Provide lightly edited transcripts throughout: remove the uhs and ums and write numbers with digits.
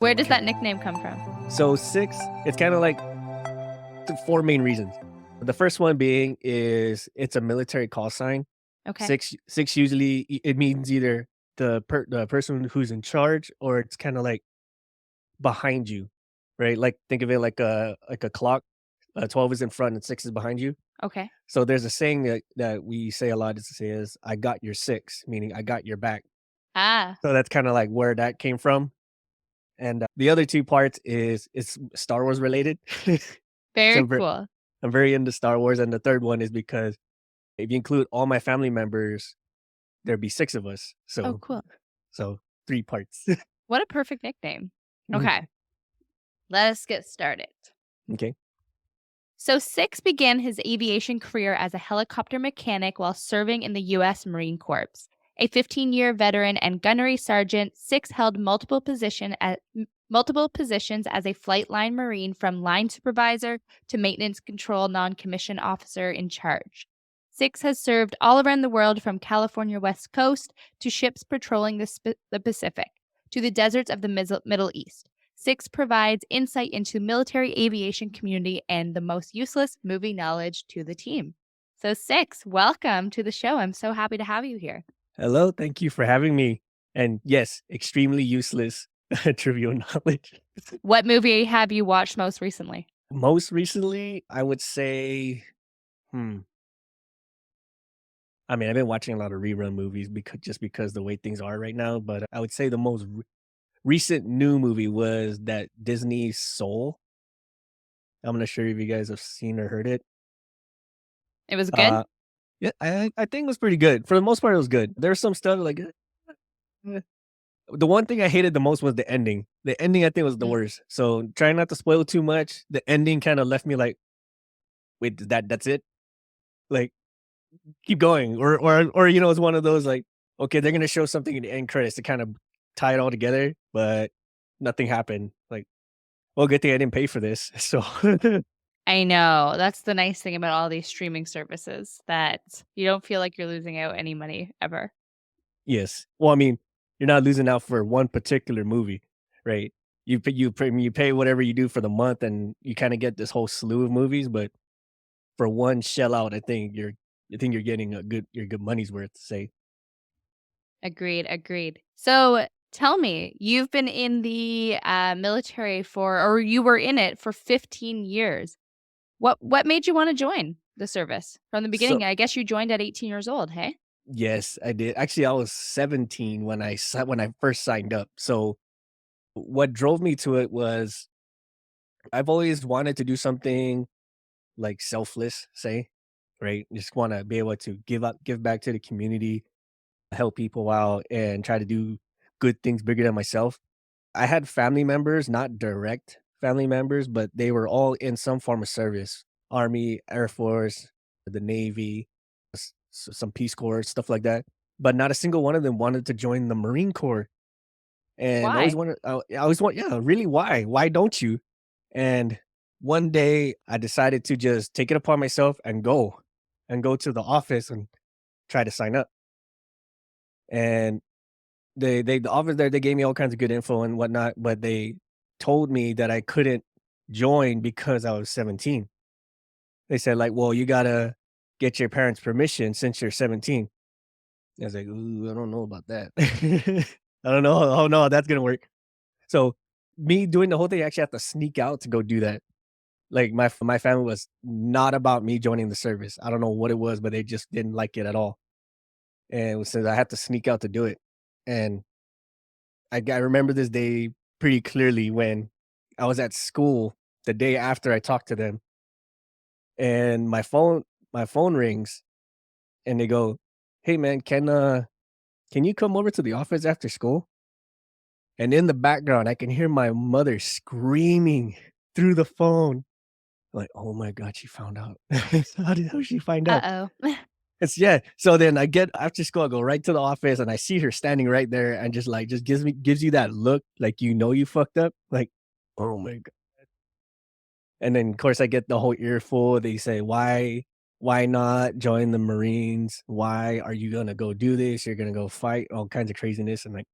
Where does that nickname come from? So six, it's kind of like four main reasons. The first one being is it's a military call sign. Okay. Six usually it means either the person who's in charge or it's kind of like behind you, right? Like think of it like a clock. 12 is in front and six is behind you. Okay. So there's a saying that we say a lot is I got your six, meaning I got your back. Ah, So that's kind of like where that came from. And the other two parts is it's Star Wars related. So very cool. I'm very into Star Wars, and the third one is because if you include all my family members, there'd be 6 of us. Oh, So cool. so 3 parts. What a perfect nickname. Mhm. Okay, let us get started. Okay. So, Six began his aviation career as a helicopter mechanic while serving in the U.S. Marine Corps. A 15-year veteran and gunnery sergeant, Six held multiple positions as a flight line Marine, from line supervisor to maintenance control non-commissioned officer in charge. Six has served all around the world, from California West Coast to ships patrolling the Pacific to the deserts of the Middle East. Six provides insight into military aviation community and the most useless movie knowledge to the team. So, Six, welcome to the show. I'm so happy to have you here. Hello, thank you for having me. And yes, extremely useless trivial knowledge. What movie have you watched most recently? Most recently, I would say, hmm, I mean, I've been watching a lot of rerun movies because the way things are right now, but I would say the most recent new movie was that Disney Soul. I'm not sure if you guys have seen or heard it. It was good? Uh, yeah, I think it was pretty good. For the most part, it was good. There's some stuff like eh. The one thing I hated the most was the ending. The ending I think was the Mm. worst. So trying not to spoil too much, the ending kind of left me like, wait, that's it? Like, keep going. Or it's one of those like, okay, they're gonna show something in the end credits to kind of tie it all together, but nothing happened. Like, well, good thing I didn't pay for this. So I know. That's the nice thing about all these streaming services, that you don't feel like you're losing out any money ever. yes. Well, I mean, you're not losing out for one particular movie, right? You pay whatever you do for the month, and you kind of get this whole slew of movies. But for one shell out, I think you're getting your good money's worth. Say Agreed, agreed. So, tell me, you've been in the military or you were in it for 15 years. What made you wanna join the service from the so. beginning? I guess you joined at 18 years old, hey? Yes, I did. Actually, I was 17 when when I first signed up. So what drove me to it was I've always wanted to do something like selfless, say, right? Just want to be able to give back to the community, help people out, and try to do good things bigger than myself. I had family members, not direct family members, but they were all in some form of service: Army, Air Force, the Navy, some Peace Corps, stuff like that. But not a single one of them wanted to join the Marine Corps. And I always Why? wondered, I always want, yeah, really, why? Why don't you? And one day I decided to just take it upon myself and go to the office and try to sign up. And the office there, they gave me all kinds of good info and whatnot, but they told me that I couldn't join because I was 17. They said like, "Well, you gotta get your parents' permission since you're 17." I was like, "Ooh, I don't know about that." I don't know how no, that's gonna work. So me doing the whole thing, I actually have to sneak out to go do that. Like my family was not about me joining the service. I don't know what it was, but they just didn't like it at all. And so I had to sneak out to do it. And I remember this day pretty clearly when I was at school the day after I talked to them, and my phone rings, and they go, "Hey man, can you come over to the office after school?" And in the background, I can hear my mother screaming through the phone, like, "Oh my god, she found out." How did she find out? Uh-oh. It's yeah. So then I get after school, I go right to the office and I see her standing right there and just like just gives you that look like you fucked up. Like, oh my god. And then of course I get the whole earful. They say, why not join the Marines? Why are you gonna go do this? You're gonna go fight all kinds of craziness. And like,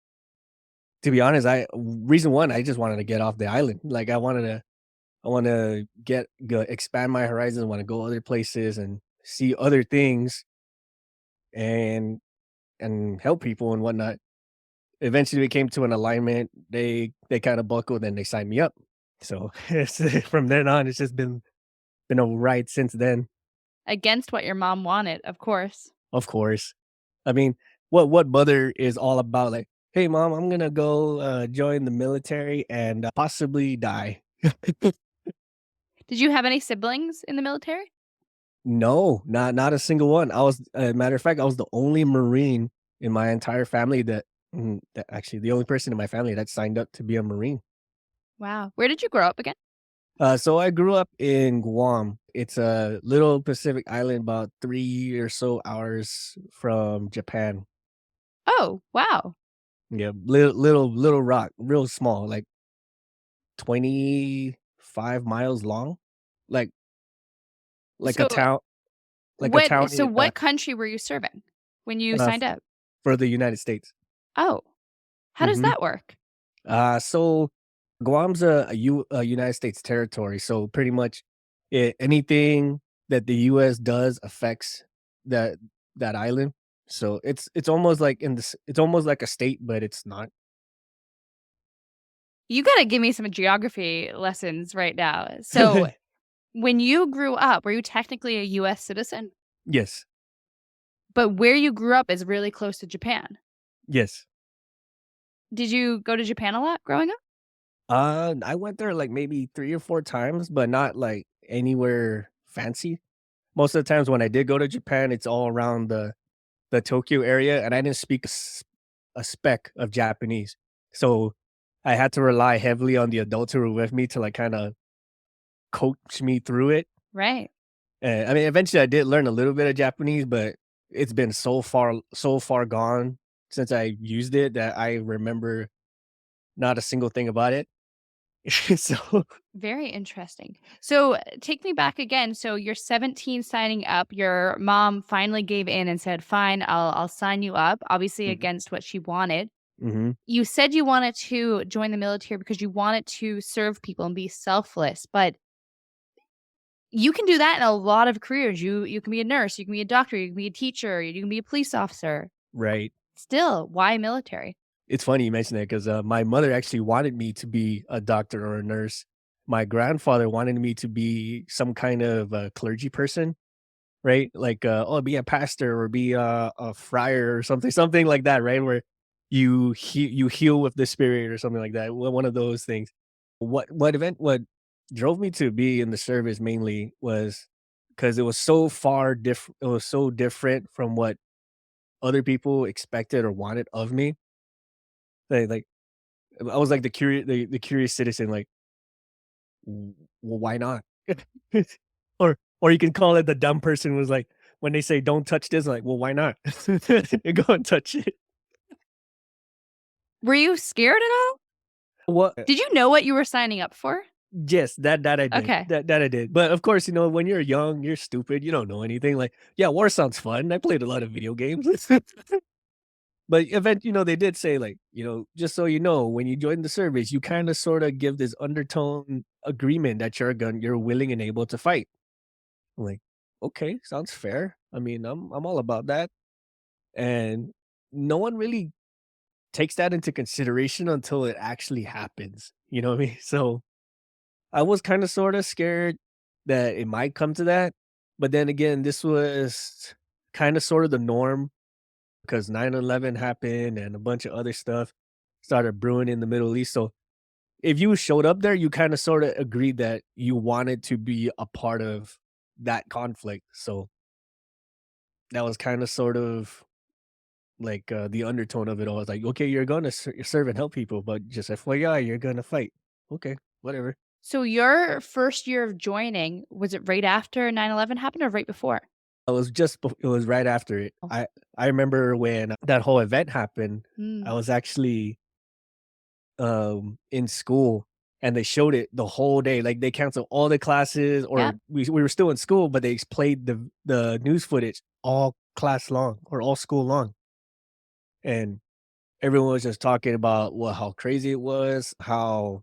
To be honest, I reason one, I just wanted to get off the island. Like I wanna expand my horizons, I wanna go other places and see other things and help people and whatnot. Eventually, we came to an alignment. They kinda buckled and they signed me up. So, it's from then on, it's just been a ride since then, Against what your mom wanted, of course. of course. I mean, what mother is all about, like, "Hey, mom, I'm gonna go, join the military and, possibly die." Did you have any siblings in the military? No, not a single one. Matter of fact, I was the only Marine in my entire family that actually the only person in my family that signed up to be a Marine. Wow. Where did you grow up again? So I grew up in Guam. It's a little Pacific island about 3 or so hours from Japan. Oh, wow. Yeah, little rock, real small, like 25 miles long, like like a So town like a what town so in, what country were you serving when you uh, signed up? for the United States. Oh, how does Mhm. that work? So Guam's a United States territory, so pretty much anything that the US does affects that that island. So it's almost like it's almost like a state, but it's not. You gotta give me some geography lessons right now. So, when you grew up, were you technically a US citizen? Yes. But where you grew up is really close to Japan. Yes. Did you go to Japan a lot growing up? I went there like maybe 3 or 4 times, but not like anywhere fancy. Most of the times when I did go to Japan, it's all around the Tokyo area, and I didn't speak a speck of Japanese. So, I had to rely heavily on the adults who were with me to, like, kinda coach me through it. Right. And, I mean, eventually, I did learn a little bit of Japanese, but it's been so far gone since I used it that I remember not a single thing about it. So Very interesting. So, take me back again. So, you're 17 signing up. Your mom finally gave in and said, "Fine, I'll sign you up." Obviously Mhm, against what she wanted. mhm, You said you wanted to join the military because you wanted to serve people and be selfless, but you can do that in a lot of careers. You can be a nurse, you can be a doctor, you can be a teacher, you can be a police officer. right. Still, why military? It's funny you mention that 'cause, my mother actually wanted me to be a doctor or a nurse. My grandfather wanted me to be some kind of a clergy person, right? Like, oh, be a pastor or be a friar or something like that, right? Where you heal with the spirit or something like that, one of those things. What drove me to be in the service mainly was because it was so different from what other people expected or wanted of me. Like, I was like the curious citizen, like, well, why not?" Or you can call it the dumb person was like, when they say, "Don't touch this," like, "Well, why not?" You go and touch it. Were you scared at all? What Did you know what you were signing up for? Yes, that I did. Okay. That I did. But, of course, when you're young, you're stupid, you don't know anything, like, yeah, war sounds fun, I played a lot of video games. But they did say, like, "Just so you know, when you join the service, you kinda sorta give this undertone agreement that you're willing and able to fight." I'm like, "Okay, sounds fair." I mean, I'm all about that, and no one really takes that into consideration until it actually happens, you know what I mean? So, I was kinda sorta scared that it might come to that, but then again, this was kinda sorta the norm because 9/11 happened and a bunch of other stuff started brewing in the Middle East, so if you showed up there, you kinda sorta agreed that you wanted to be a part of that conflict, so that was kinda sort of like, the undertone of it all. It's like, "Okay, you're gonna serve and help people, but just FYI, you're gonna fight." "Okay, whatever." So your first year of joining, was it right after 9/11 happened or right before? It was right after it. Oh. I remember when that whole event happened, I Mm. was actually, in school, and they showed it the whole day, like, they canceled all the classes, or Yep. we were still in school, but they played the news footage all class long or all school long, and everyone was just talking about, well, how crazy it was, how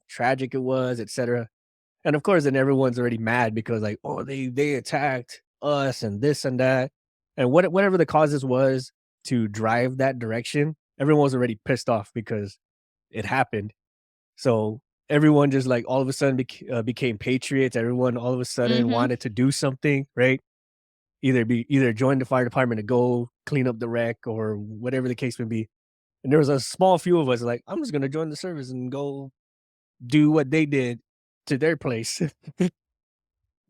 tragic it was, etcetera. And of course, then everyone's already mad because like, "Oh, they attacked us and this and that." And whatever the causes was to drive that direction, everyone was already pissed off because it happened. So, everyone just, like, all of a sudden became patriots. Everyone all of a sudden Mhm. wanted to do something, right? Either join the fire department to go clean up the wreck or whatever the case may be. And there was a small few of us like, "I'm just gonna join the service and go do what they did to their place."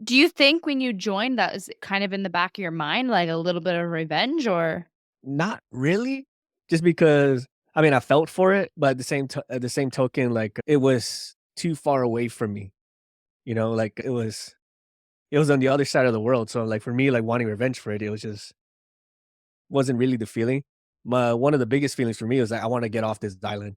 Do you think when you joined that was kind of in the back of your mind, like a little bit of revenge or Not really, just because I mean, I felt for it, but at the same token, like, it was too far away from me, like, it was on the other side of the world, so, like, for me, like, wanting revenge for it, it was just wasn't really the feeling. One of the biggest feelings for me was like, I wanna get off this island.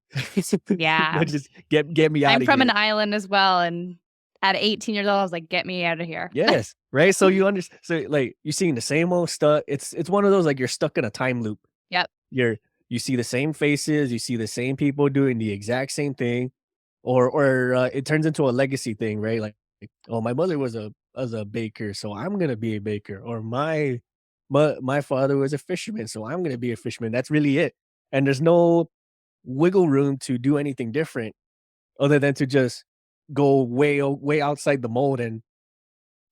Yeah. Just get me I'm out of from here. an island as well, and at 18 years old, I was like, "Get me out of here." Yes, right? So you understand. So, like, you're seeing the same old stuff. It's one of those, like, you're stuck in a time loop. Yep. You're you see the same faces, you see the same people doing the exact same thing, or it turns into a legacy thing, right? Like, "Oh, my mother was a baker, so I'm gonna be a baker," or my father was a fisherman, so I'm gonna be a fisherman." That's really it, and there's no wiggle room to do anything different other than to just go way outside the mold and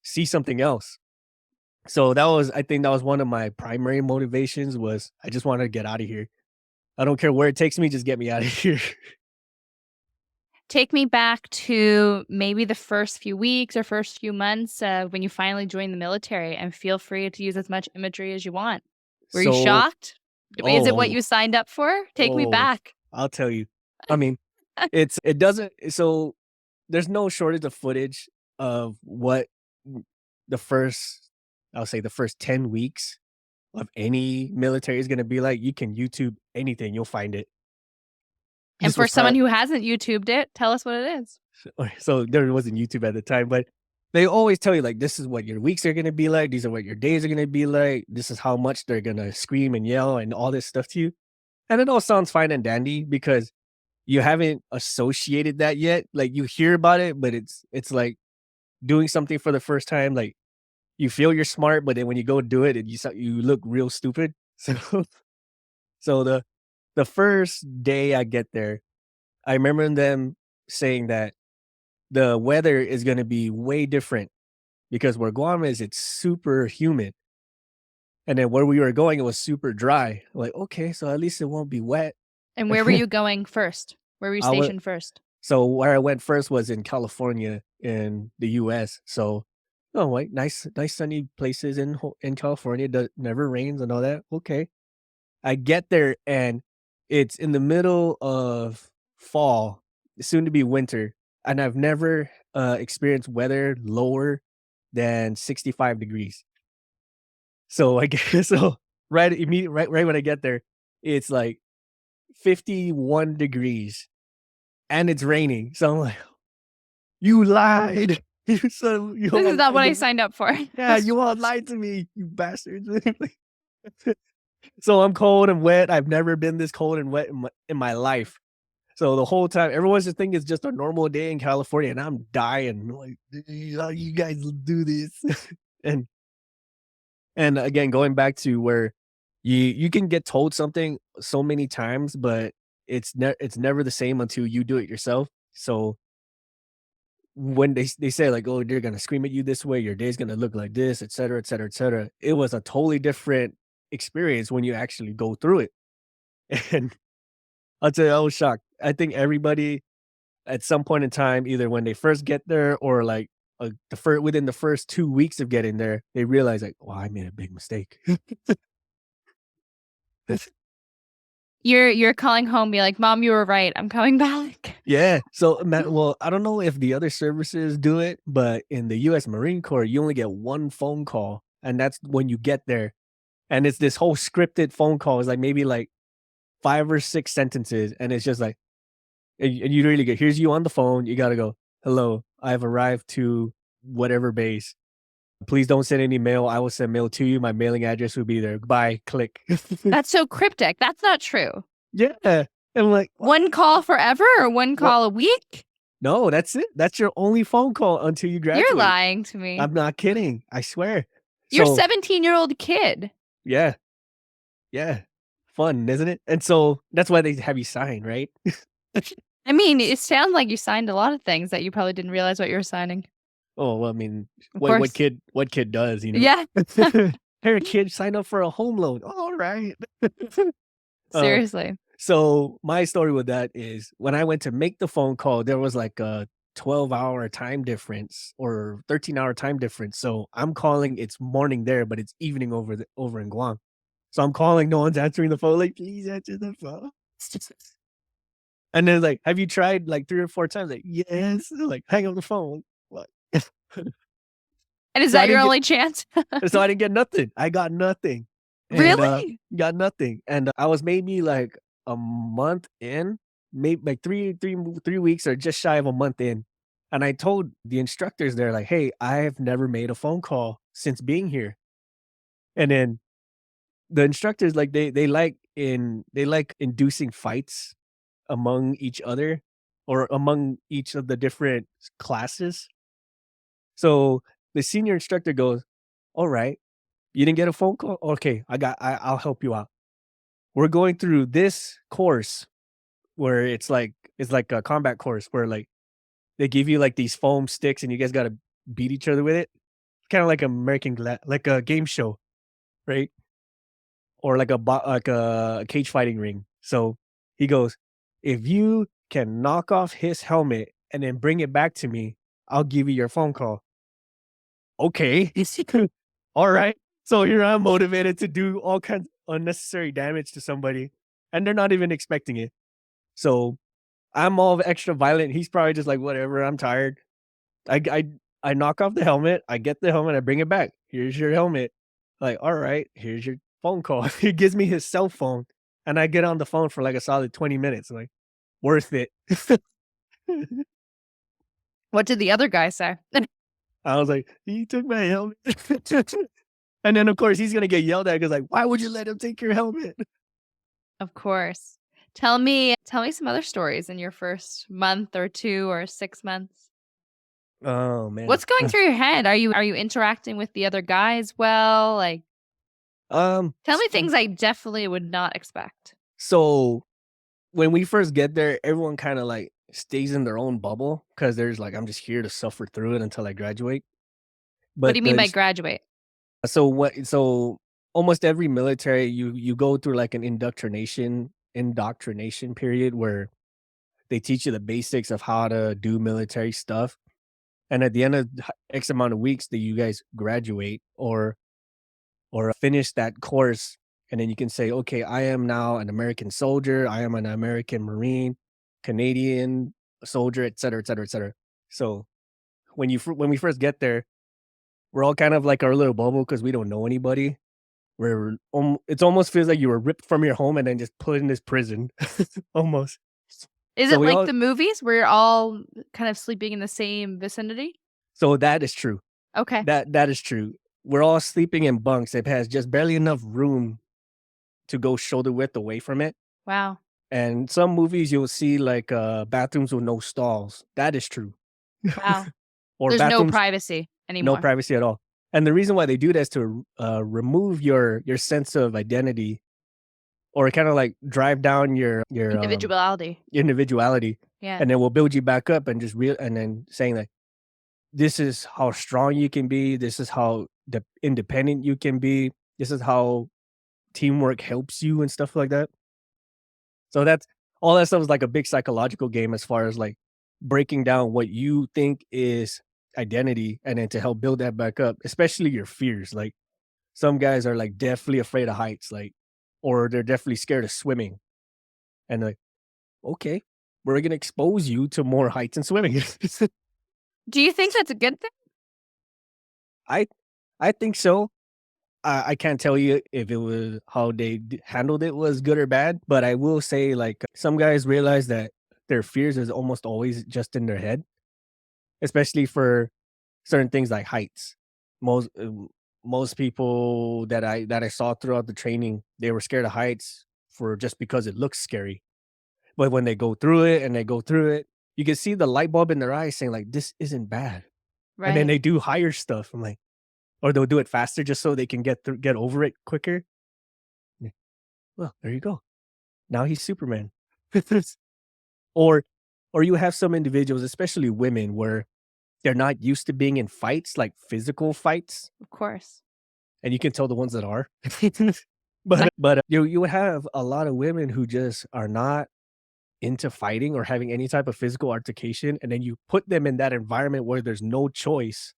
see something else. So I think that was one of my primary motivations was I just wanted to get out of here. I don't care where it takes me, just get me out of here. Take me back to maybe the first few weeks or first few months, when you finally joined the military, and feel free to use as much imagery as you want. Were you So shocked? Is it what oh, you signed up for? Take me oh, back. I'll tell you. I mean, it doesn't so there's no shortage of footage of what w the first I'll say the first 10 weeks of any military is gonna be like. You can YouTube anything, you'll find it. And This for was someone prob who hasn't YouTubed it, tell us what it is. so there wasn't YouTube at the time, but they always tell you, like, "This is what your weeks are gonna be like, these are what your days are gonna be like, this is how much they're gonna scream and yell and all this stuff to you." And it all sounds fine and dandy because you haven't associated that yet, like, you hear about it, but it's like doing something for the first time, like, you feel you're smart, but then when you go do it, you look real stupid. So the first day I get there, I remember them saying that the weather is gonna be way different because where Guam is, it's super humid, and then where we were going, it was super dry. Like, "Okay, so at least it won't be wet." And where were you going first? Where were you I wa stationed first? So where I went first was in California in the US, so, oh, like, nice sunny places in California that never rains and all that, okay. I get there and it's in the middle of fall, soon to be winter, and I've never, experienced weather lower than 65 degrees. So I guess so right when I get there, it's like 51 degrees and it's raining. So I'm like, "You lied. You This is all not what lied I to me. signed up for. Yeah, you all lied to me, you bastards." So I'm cold and wet. I've never been this cold and wet in my life. So the whole time, everyone's just thinking it's just a normal day in California, and I'm dying. Like, how you guys do this?" And and again, going back to where you can get told something so many times, but it's never the same until you do it yourself. So when they say like, "Oh, they're gonna scream at you this way, your day's gonna look like this, et cetera, et cetera, et cetera," it was a totally different experience when you actually go through it. And I'll tell you, I was shocked. I think everybody at some point in time, either when they first get there or like within the first 2 weeks of getting there, they realize like, "Wow, I made a big mistake." You're calling home, be like, "Mom, you were right. I'm coming back." Yeah. So, well, I don't know if the other services do it, but in the US Marine Corps, you only get one phone call, and that's when you get there. And it's this whole scripted phone call. It's like maybe like 5 or 6 sentences, and it's just like and you really get, "Here's you on the phone." You gotta go, "Hello, I've arrived to whatever base. Please don't send any mail. I will send mail to you. My mailing address will be there. Bye." Click. That's so cryptic. That's not true. Yeah. I'm like, "What?" One call forever or one Well, call a week? no, that's it. That's your only phone call until you You're graduate. lying to me. I'm not kidding. I swear. You're a So, 17-year-old kid. yeah, yeah. Fun, isn't it? And so that's why they have you sign, right? I mean, it sounds like you signed a lot of things that you probably didn't realize what you were signing. Oh, well, I mean, Of what course. kid does, you know? Yeah. Hey, kid, sign up for a home loan. All right. Uh, Seriously. so my story with that is when I went to make the phone call, there was like a 12-hour time difference or 13-hour time difference. So I'm calling, it's morning there, but it's evening over in Guam. So I'm calling, no one's answering the phone, like, please answer the phone. And then like, have you tried like 3 or 4 times? Like, yes. Like, hang up the phone. What? And is So I that your didn't get only chance? so I didn't get nothing. I got nothing. And, Really? got nothing. And I was maybe like a month in, maybe like 3 weeks or just shy of a month in. And I told the instructors there, like, hey, I have never made a phone call since being here. And then the instructors, like, they like inducing fights among each other or among each of the different classes. So the senior instructor goes, all right, you didn't get a phone call? Okay, I'll help you out. We're going through this course where it's like a combat course where like they give you like these foam sticks and you guys gotta beat each other with it. Kind of like like a game show, right? Or like like a cage fighting ring. So he goes, if you can knock off his helmet and then bring it back to me, I'll give you your phone call. Okay. All right. So here I'm motivated to do all kinds of unnecessary damage to somebody, and they're not even expecting it. So I'm all extra violent. He's probably just like, whatever, I'm tired. I I I knock off the helmet, I get the helmet, I bring it back. Here's your helmet. Like, all right, here's your phone call. He gives me his cell phone, and I get on the phone for like a solid 20 minutes. Like, worth it. What did the other guy say? I was like, he took my helmet. And then of course he's gonna get yelled at because like, why would you let him take your helmet? Of course. Tell me some other stories in your first month or 2 or 6 months. Oh man. What's going through your head? Are you interacting with the other guys well? Like, tell S me things I definitely would not expect. so when we first get there, everyone kinda, like, stays in their own bubble because there's like, "I'm just here to suffer through it until I graduate." What do But you the mean by ins graduate? so almost every military, you go through, like, an indoctrination period where they teach you the basics of how to do military stuff, and at the end of X amount of weeks that you guys graduate or finish that course, and then you can say, "Okay, I am now an American soldier, I am an American Marine, Canadian soldier, etcetera, etcetera, etcetera." So, when we first get there, we're all kind of like our little bubble because we don't know anybody. We're it's almost feels like you were ripped from your home and then just put in this prison, almost. Is So it we like all the movies where you're all kind of sleeping in the same vicinity? so that is true. Okay. That is true. We're all sleeping in bunks. It has just barely enough room to go shoulder width away from it. Wow. And some movies you'll see like, bathrooms with no stalls. That is true. Wow. Or There's no bathrooms, privacy no anymore. privacy at all. And the reason why they do that is to, remove your sense of identity or kinda like drive down Individuality. individuality, Yeah. and then we'll build you back up and just real and then saying like, "This is how strong you can be. This is how independent you can be. This is how teamwork helps you," and stuff like that. So that's all that stuff is like a big psychological game as far as like breaking down what you think is identity and then to help build that back up, especially your fears. Like some guys are like definitely afraid of heights, like, or they're definitely scared of swimming. And like, okay, we're gonna expose you to more heights and swimming. Do you think that's a good thing? I I think so. I can't tell you if it was how they handled it was good or bad, but I will say like some guys realize that their fears is almost always just in their head, especially for certain things like heights. Most most people that I saw throughout the training, they were scared of heights for just because it looks scary. But when they go through it and they go through it, you can see the light bulb in their eyes saying like, "This isn't bad." And then Right. they do higher stuff. I'm like, or they'll do it faster just so they can get over it quicker. Yeah. Well, there you go. Now he's Superman. Or or you have some individuals, especially women, where they're not used to being in fights, like physical fights, Of course. and you can tell the ones that are. But you would have a lot of women who just are not into fighting or having any type of physical altercation, and then you put them in that environment where there's no choice,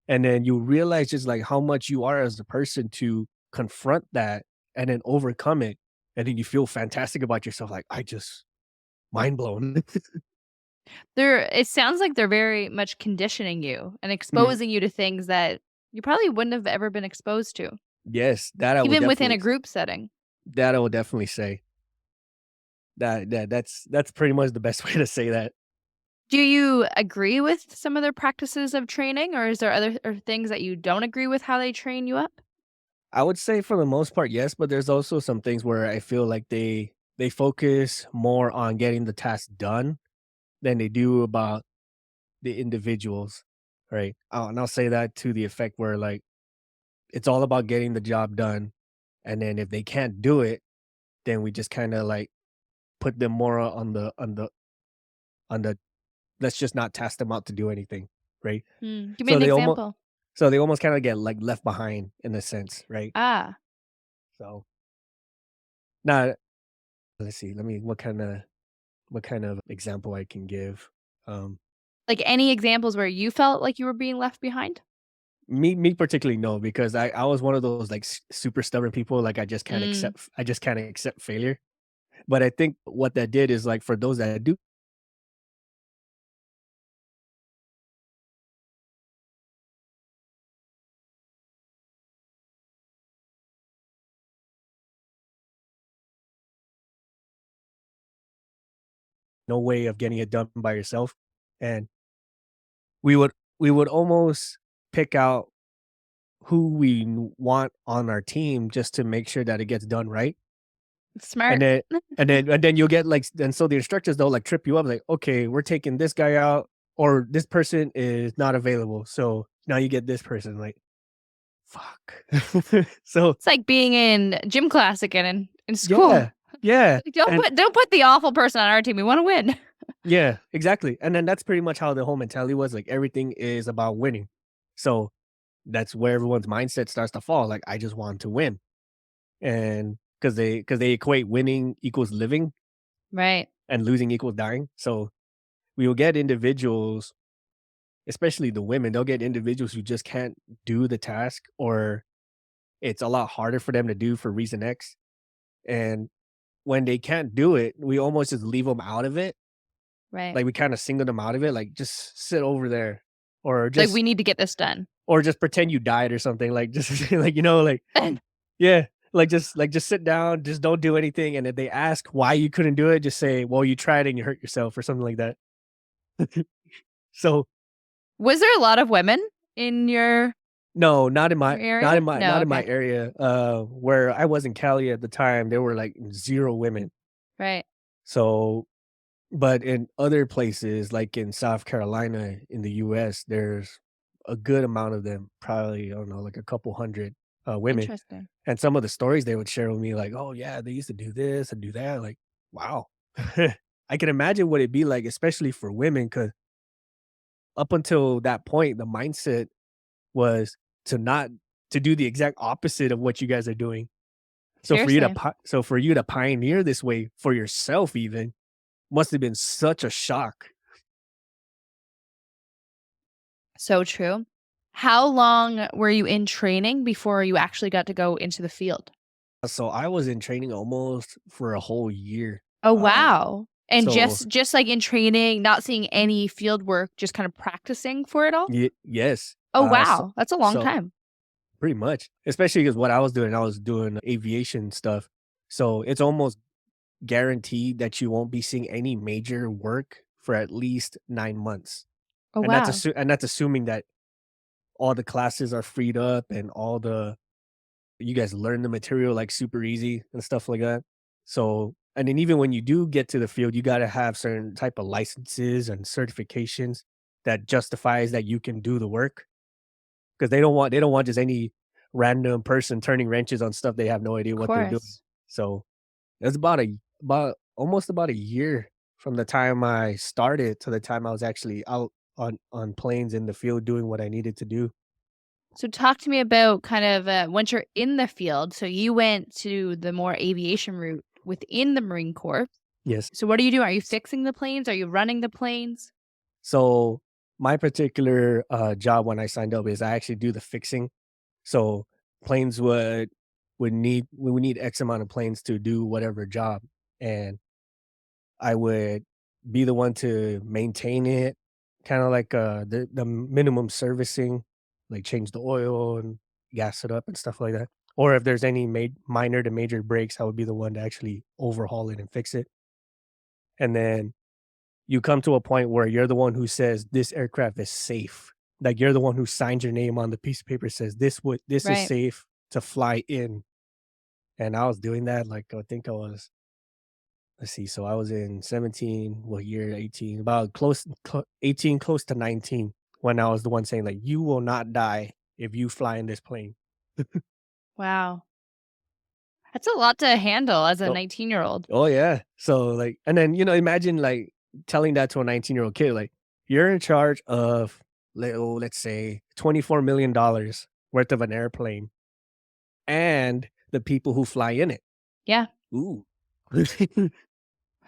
and then you realize just, like, how much you are as a person to confront that and then overcome it, and then you feel fantastic about yourself, like, "I just mind blown." It sounds like they're very much conditioning you and Mhm. exposing you to things that you probably wouldn't have ever been exposed to, Yes, that I would even within a definitely group setting. say. That's pretty much the best way to say that. Do you agree with some of their practices of training, or is there other or things that you don't agree with how they train you up? I would say for the most part, yes, but there's also some things where I feel like they focus more on getting the task done than they do about the individuals, right? And I'll say that to the effect where like it's all about getting the job done, and then if they can't do it, then we just kind of like put them more on the let's just not task them out to do anything, right? Give me So an they almost example. so they almost kind of get like left behind in a sense, right? Ah, So now let's see, let me what kind of example I can give. Um like any examples where you felt like you were being left behind? me particularly no, because I was one of those like super stubborn people. Like Mm, I just can't accept failure. But I think what that did is like for those that do no way of getting it done by yourself, and we would we would almost pick out who we want on our team just to make sure that it gets done right. And smart. then and then you'll get like and so the instructors they'll like trip you up like, okay, we're taking this guy out or this person is not available. So now you get this person like fuck. So It's like being in gym class again in school. yeah, yeah. Like, And don't put the awful person on our team. We wanna win. yeah, exactly. And then that's pretty much how the whole mentality was. Like everything is about winning. So that's where everyone's mindset starts to fall. Like I just want to win. And because they equate winning equals living Right. and losing equals dying. So we will get individuals, especially the women, they'll get individuals who just can't do the task or it's a lot harder for them to do for reason X. And when they can't do it, we almost just leave them out of it. Right. Like we kind of single them out of it, like just sit over there or Like, we need to get this done. just pretend you died or something. Like just like, like, And yeah, like just sit down, just don't do anything. And if they ask why you couldn't do it, just say, well, you tried and you hurt yourself or something like that. So was there a lot of women in no, your area? No, not in my okay. area, where I was in Cali at the time, there were, like, 0 women. Right. So but in other places, like in South Carolina in the US, there's a good amount of them, probably, I don't know, like a couple 100, women, Interesting. and some of the stories they would share with me, like, "Oh, yeah, they used to do this and do that," like, wow. I can imagine what it'd be like, especially for women, because up until that point, the mindset was to not to do the exact opposite of what you guys are doing. Seriously. So for you to pioneer this way for yourself even must have been such a shock. So true. How long were you in training before you actually got to go into the field? So I was in training almost for a whole year. Oh, Uh, wow. And so just, like, in training, not seeing any field work, just kind of practicing for it all? yes. Oh, So wow. That's a long so time. pretty much, especially because what I was doing aviation stuff. So it's almost guaranteed that you won't be seeing any major work for at least 9 months. Oh, wow. And that's assuming that all the classes are freed up and all the you guys learn the material like super easy and stuff like that. So, and then even when you do get to the field, you gotta have certain type of licenses and certifications that justifies that you can do the work, because they don't want just any random person turning wrenches on stuff they have no idea Of what they're doing. course. So, it's about almost about a year from the time I started to the time I was actually out on planes in the field doing what I needed to do. So talk to me about kind of, once you're in the field, so you went to the more aviation route within the Marine Corps. Yes. So what are you doing? Are you fixing the planes? Are you running the planes? So, my particular, job when I signed up is I actually do the fixing. So, planes we would need X amount of planes to do whatever job, and I would be the one to maintain it, kinda like, the minimum servicing, like change the oil and gas it up and stuff like that. Or if there's any minor to major breaks, I would be the one to actually overhaul it and fix it. And then you come to a point where you're the one who says, "This aircraft is safe." Like, you're the one who signs your name on the piece of paper, says, "This is Right. safe to fly in." And I was doing that, like, I think I was let's see, so I was in 17, what year? 18, about 18, close to 19, when I was the one saying, like, "You will not die if you fly in this plane." Wow. That's a lot to handle as a Oh 19-year-old. oh, yeah. So, like, and then, imagine, like, telling that to a 19-year-old kid, like, you're in charge of, let's say, $24,000,000 worth of an airplane and the people who fly in it. Yeah. Ooh.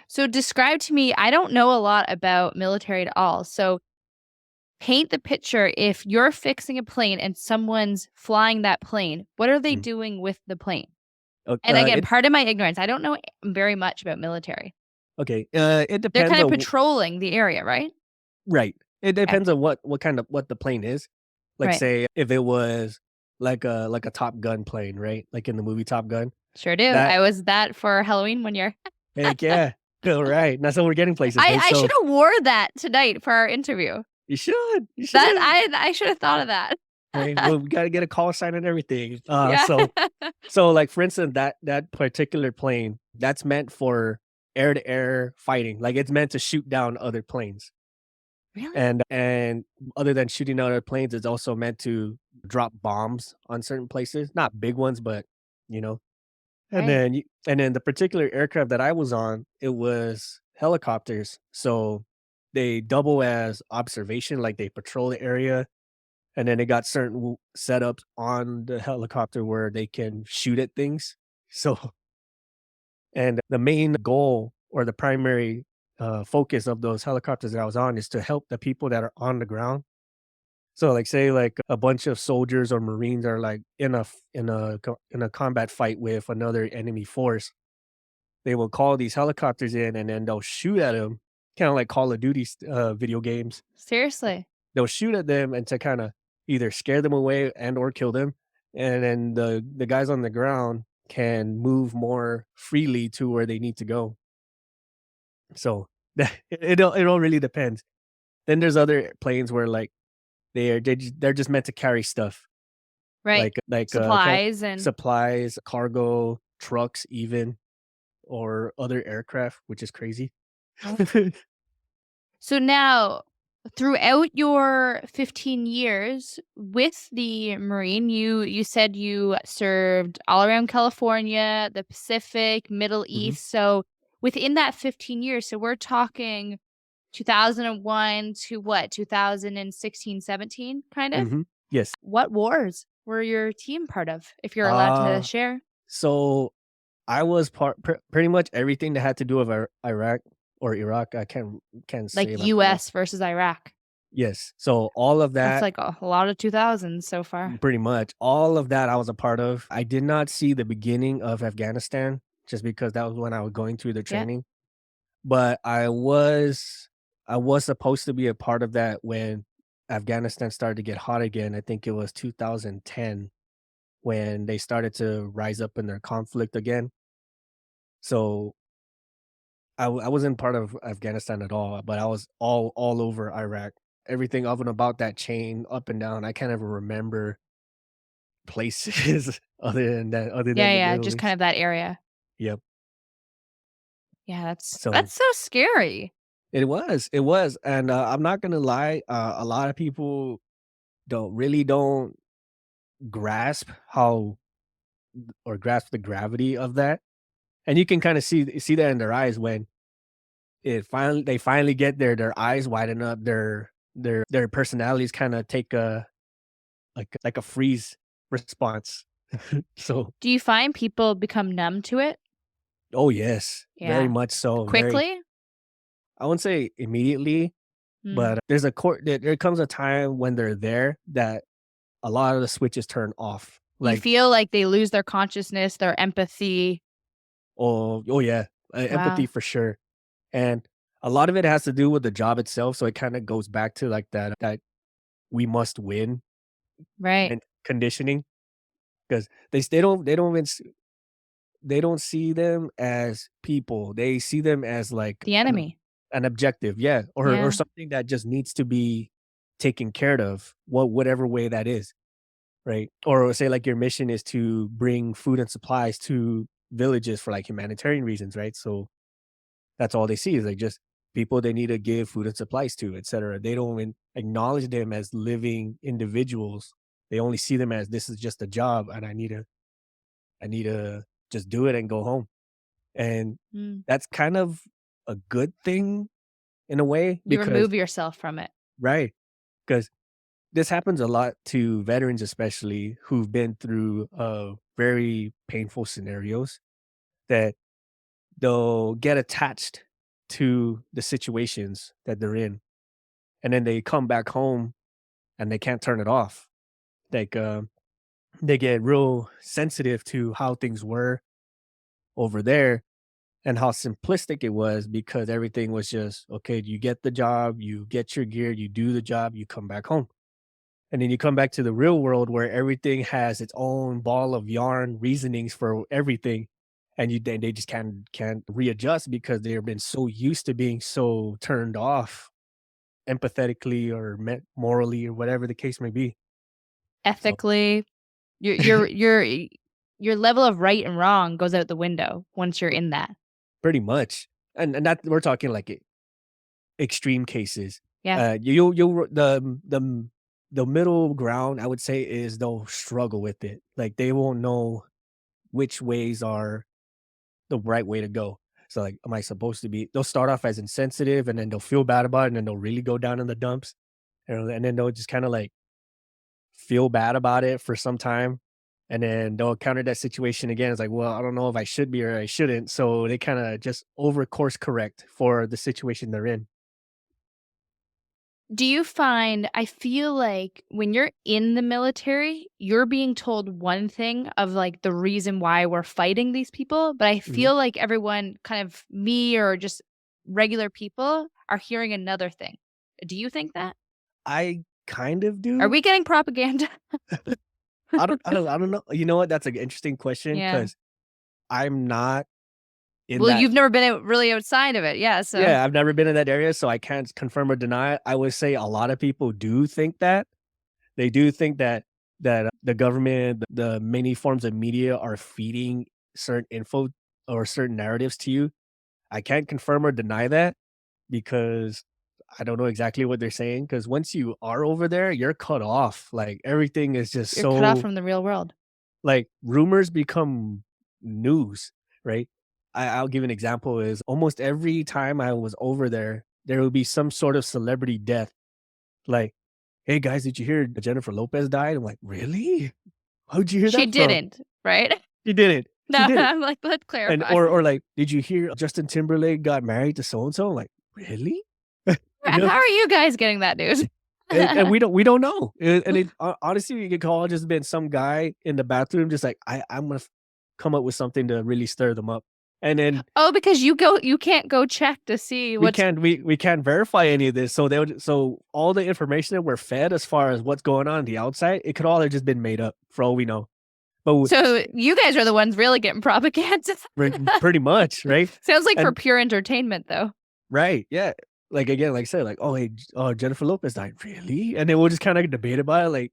So describe to me, I don't know a lot about military at all. So paint the picture. If you're fixing a plane and someone's flying that plane, what are they Mm. doing with the plane? And again, It pardon my ignorance. I don't know very much about military. okay, it They're depends kind of on patrolling the area, right? right. It Okay. depends on what the plane is. Like, Right. say, if it was like a Top Gun plane, right? Like in the movie Top Gun. Sure do. That I was that for Halloween one year. heck yeah. Alright. Now so we're getting places, right? I should So have wore that tonight for our interview. you That should, I should have thought of that. right? Well, we gotta get a call sign and everything. Yeah. So, like, for instance, that particular plane, that's meant for air-to-air fighting, like, it's meant to shoot down other planes. Really? And other than shooting down other planes, it's also meant to drop bombs on certain places, not big ones, but, you know? Right. And then the particular aircraft that I was on, it was helicopters, so they double as observation, like, they patrol the area, and then they got certain setups on the helicopter where they can shoot at things. So, and the main goal or the primary, focus of those helicopters that I was on is to help the people that are on the ground. So, like, say, like, a bunch of soldiers or Marines are, like, in a combat fight with another enemy force. They will call these helicopters in, and then they'll shoot at them, kinda like Call of Duty video games. Seriously. They'll shoot at them and to kinda either scare them away and or kill them, and then the guys on the ground can move more freely to where they need to go. So, it all really depends. Then there's other planes where, like, they're just meant to carry stuff, Right. kind Supplies and supplies, cargo, trucks even, or other aircraft, which is crazy. oh. So now, throughout your 15 years with the Marine, you said you served all around California, the Pacific, Middle Mhm, East. So within that 15 years, so we're talking 2001 to what? 2016, 17 kind of? mhm, yes. What wars were your team part of, if you're allowed to Uh, share? so I was pretty much everything that had to do with Iraq or Iraq, I can't Like say my pronoun US versus Iraq. yes. So all of That's that, like a lot of 2000s so far. pretty much, all of that I was a part of. I did not see the beginning of Afghanistan just because that was when I was going through the Yeah. training, but I was supposed to be a part of that when Afghanistan started to get hot again. I think it was 2010 when they started to rise up in their conflict again. So I wasn't part of Afghanistan at all, but I was all over Iraq. Everything of and about that chain, up and down. I can't ever remember places other than Yeah, the yeah, Middle just kind East. of that area. Yep. Yeah, So that's so scary. it was, and, I'm not gonna lie, a lot of people don't grasp how or grasp the gravity of that, and you can kinda see that in their eyes when they finally get their eyes widen up, their personalities kinda take a like a freeze response. So Do you find people become numb to it? oh, yes, very Yeah. much so, very Quickly? I wouldn't say immediately, Mm. but there comes a time when they're there that a lot of the switches turn off, You like, feel like they lose their consciousness, their empathy. oh, yeah, empathy Wow. for sure, and a lot of it has to do with the job itself, so it kinda goes back to, like, that "we must win" Right. and conditioning 'cause they don't even they don't see them as people, they see them as, like, The enemy. an objective, yeah, or Yeah. something that just needs to be taken care of, whatever way that is, right? Or say, like, your mission is to bring food and supplies to villages for, like, humanitarian reasons, right? So, that's all they see is, like, just people they need to give food and supplies to, etcetera. They don't even acknowledge them as living individuals. They only see them as, "This is just a job, and I need to just do it and go home." And Mm. that's kind of a good thing in a way You because remove yourself from it. right, because this happens a lot to veterans especially who've been through, very painful scenarios that they'll get attached to the situations that they're in, and then they come back home and they can't turn it off. Like, they get real sensitive to how things were over there and how simplistic it was because everything was just, okay, you get the job, you get your gear, you do the job, you come back home. And then you come back to the real world where everything has its own ball of yarn reasonings for everything. And they just can't readjust because they've been so used to being so turned off empathetically or morally or whatever the case may be. So Ethically, your level of right and wrong goes out the window once you're in that. pretty much. And that we're talking like extreme cases. Yeah. You'll the middle ground I would say is they'll struggle with it. Like they won't know which ways are the right way to go. So like, am I supposed to be? They'll start off as insensitive, and then they'll feel bad about it, and then they'll really go down in the dumps, and then they'll just kind of like feel bad about it for some time, and then they'll encounter that situation again. It's like, well, I don't know if I should be or I shouldn't. So they kind of just over course correct for the situation they're in. Do you find I feel like when you're in the military, you're being told one thing of, like, the reason why we're fighting these people, but I Mhm. feel like everyone kind of me or just regular people are hearing another thing. Do you think that? I kind of Are do. we getting propaganda? I don't know. You know what? That's an interesting question Yeah. because I'm not in Well, that. you've never been out really outside of it, yeah, so Yeah, I've never been in that area, so I can't confirm or deny it. I would say a lot of people do think that. They do think that the government, the many forms of media are feeding certain info or certain narratives to you. I can't confirm or deny that because I don't know exactly what they're saying. Because once you are over there, you're cut off. Like, everything is just you're cut off so from the real world. like, rumors become news, right? I'll give an example is almost every time I was over there, there would be some sort of celebrity death. Like, "Hey, guys, did you hear Jennifer Lopez died?" I'm like, "Really? How'd you hear She that from?" didn't, right? "She did it. She No, did it." I'm like, let's And clarify. or like, "Did you hear Justin Timberlake got married to so and so?" I'm like, "Really?" You know? How are you guys getting that news? And we don't know. And it honestly, it could all just been some guy in the bathroom just like, I'm gonna come up with something to really stir them up. And then Oh, because you can't go check to see we what's can't we can't verify any of this. So so all the information that we're fed as far as what's going on the outside, it could all have just been made up for all we know. But so you guys are the ones really getting propaganda. pretty much, right? Sounds like for And pure entertainment, though. right, yeah. Like again, like I said, like, oh hey, oh Jennifer Lopez died, really? And then we'll just kind of debate about it, like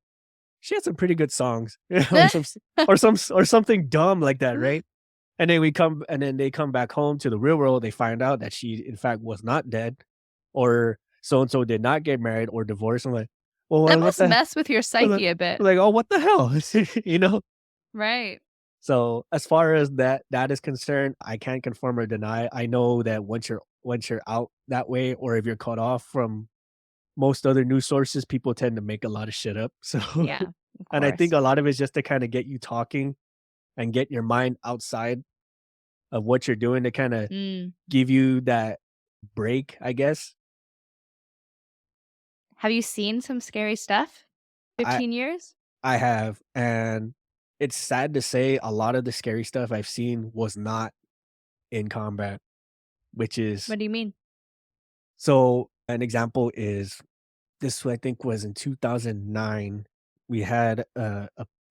she had some pretty good songs, or some or something dumb like that, right? And then they come back home to the real world, they find out that she, in fact, was not dead, or so and so did not get married or divorced. I'm like, "Well, That what must the" mess with your I'm like psyche a bit. "Oh, what the hell?" You know? Right. So, as far as that is concerned, I can't confirm or deny. I know that once you're out that way, or if you're cut off from most other news sources, people tend to make a lot of shit up. So, Yeah, of and I think course. a lot of it's just to kinda get you talking and get your mind outside of what you're doing to kinda Mm. give you that break, I guess. Have you seen some scary stuff? I 15 years? I have, and it's sad to say a lot of the scary stuff I've seen was not in combat, which is What do you mean? so an example is this, I think, was in 2009. We had a